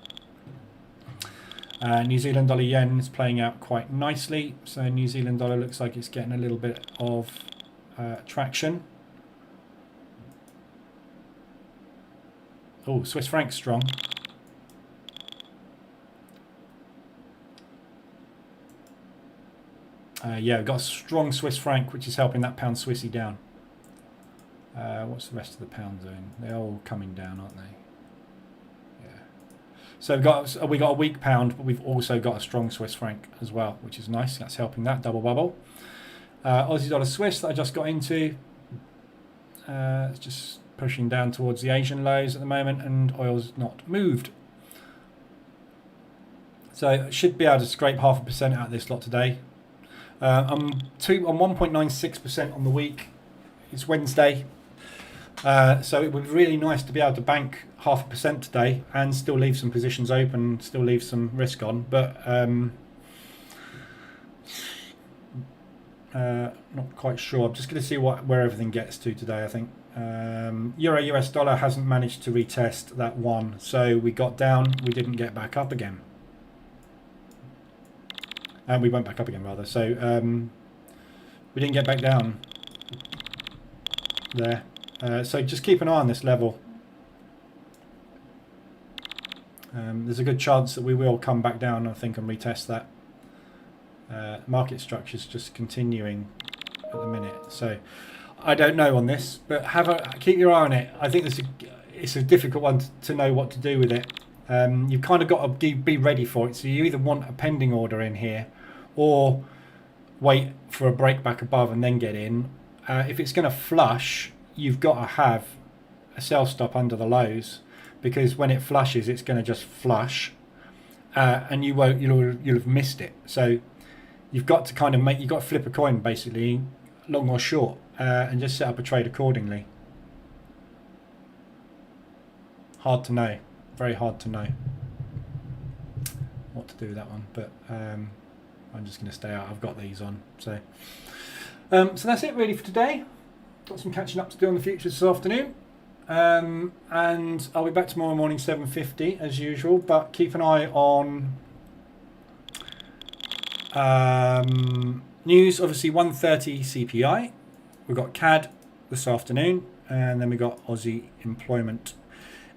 New Zealand dollar yen is playing out quite nicely. So New Zealand dollar looks like it's getting a little bit of traction. Oh, Swiss franc strong. Yeah, we've got a strong Swiss franc, which is helping that pound Swissy down. What's the rest of the pound doing? They're all coming down, aren't they? Yeah. So we got a weak pound, but we've also got a strong Swiss franc as well, which is nice. That's helping that double bubble. Aussie dollar Swiss that I just got into. It's just pushing down towards the Asian lows at the moment, and oil's not moved. So should be able to scrape 0.5% out of this lot today. I'm 1.96% on the week. It's Wednesday, so it would be really nice to be able to bank 0.5% today and still leave some positions open, still leave some risk on. But not quite sure. I'm just going to see where everything gets to today. I think Euro US dollar hasn't managed to retest that one, so we got down. We didn't get back up again. And we went back up again rather, so we didn't get back down there. So just keep an eye on this level. There's a good chance that we will come back down, I think, and retest that. Market structure's just continuing at the minute. So I don't know on this, but keep your eye on it. I think it's a difficult one to know what to do with it. You've kind of got to be ready for it. So you either want a pending order in here, or wait for a break back above and then get in. If it's going to flush, you've got to have a sell stop under the lows, because when it flushes, it's going to just flush, and you'll have missed it. So you've got to you've got to flip a coin basically, long or short, and just set up a trade accordingly. Hard to know, very hard to know what to do with that one, but I'm just going to stay out. I've got these on, so that's it really for today. Got some catching up to do on the futures this afternoon, and I'll be back tomorrow morning 7:50 as usual, but keep an eye on news. Obviously 1:30 CPI, we've got CAD this afternoon, and then we got Aussie employment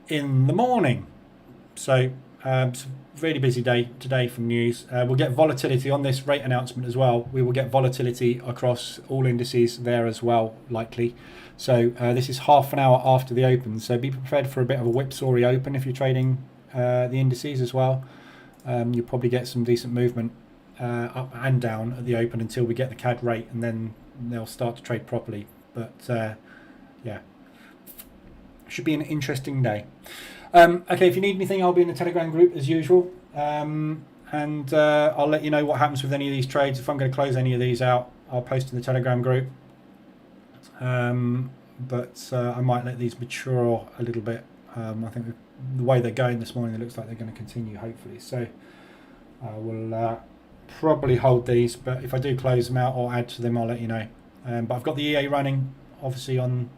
in the morning. So it's a really busy day today from news. We'll get volatility on this rate announcement as well. We will get volatility across all indices there as well, likely. So this is half an hour after the open, so be prepared for a bit of a whipsaw open if you're trading the indices as well. You'll probably get some decent movement up and down at the open until we get the CAD rate, and then they'll start to trade properly. But yeah, should be an interesting day. Okay, if you need anything, I'll be in the Telegram group as usual, and I'll let you know what happens with any of these trades. If I'm going to close any of these out, I'll post in the Telegram group, but I might let these mature a little bit. I think the way they're going this morning, it looks like they're going to continue, hopefully. So I will probably hold these, but if I do close them out or add to them, I'll let you know. But I've got the EA running, obviously, on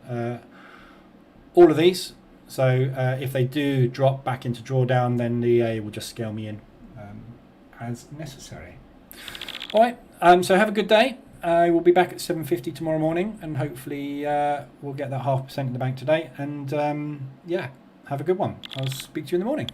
all of these. So if they do drop back into drawdown, then the EA will just scale me in as necessary. All right, so have a good day. I will be back at 7:50 tomorrow morning, and hopefully we'll get that 0.5% in the bank today. And yeah, have a good one. I'll speak to you in the morning.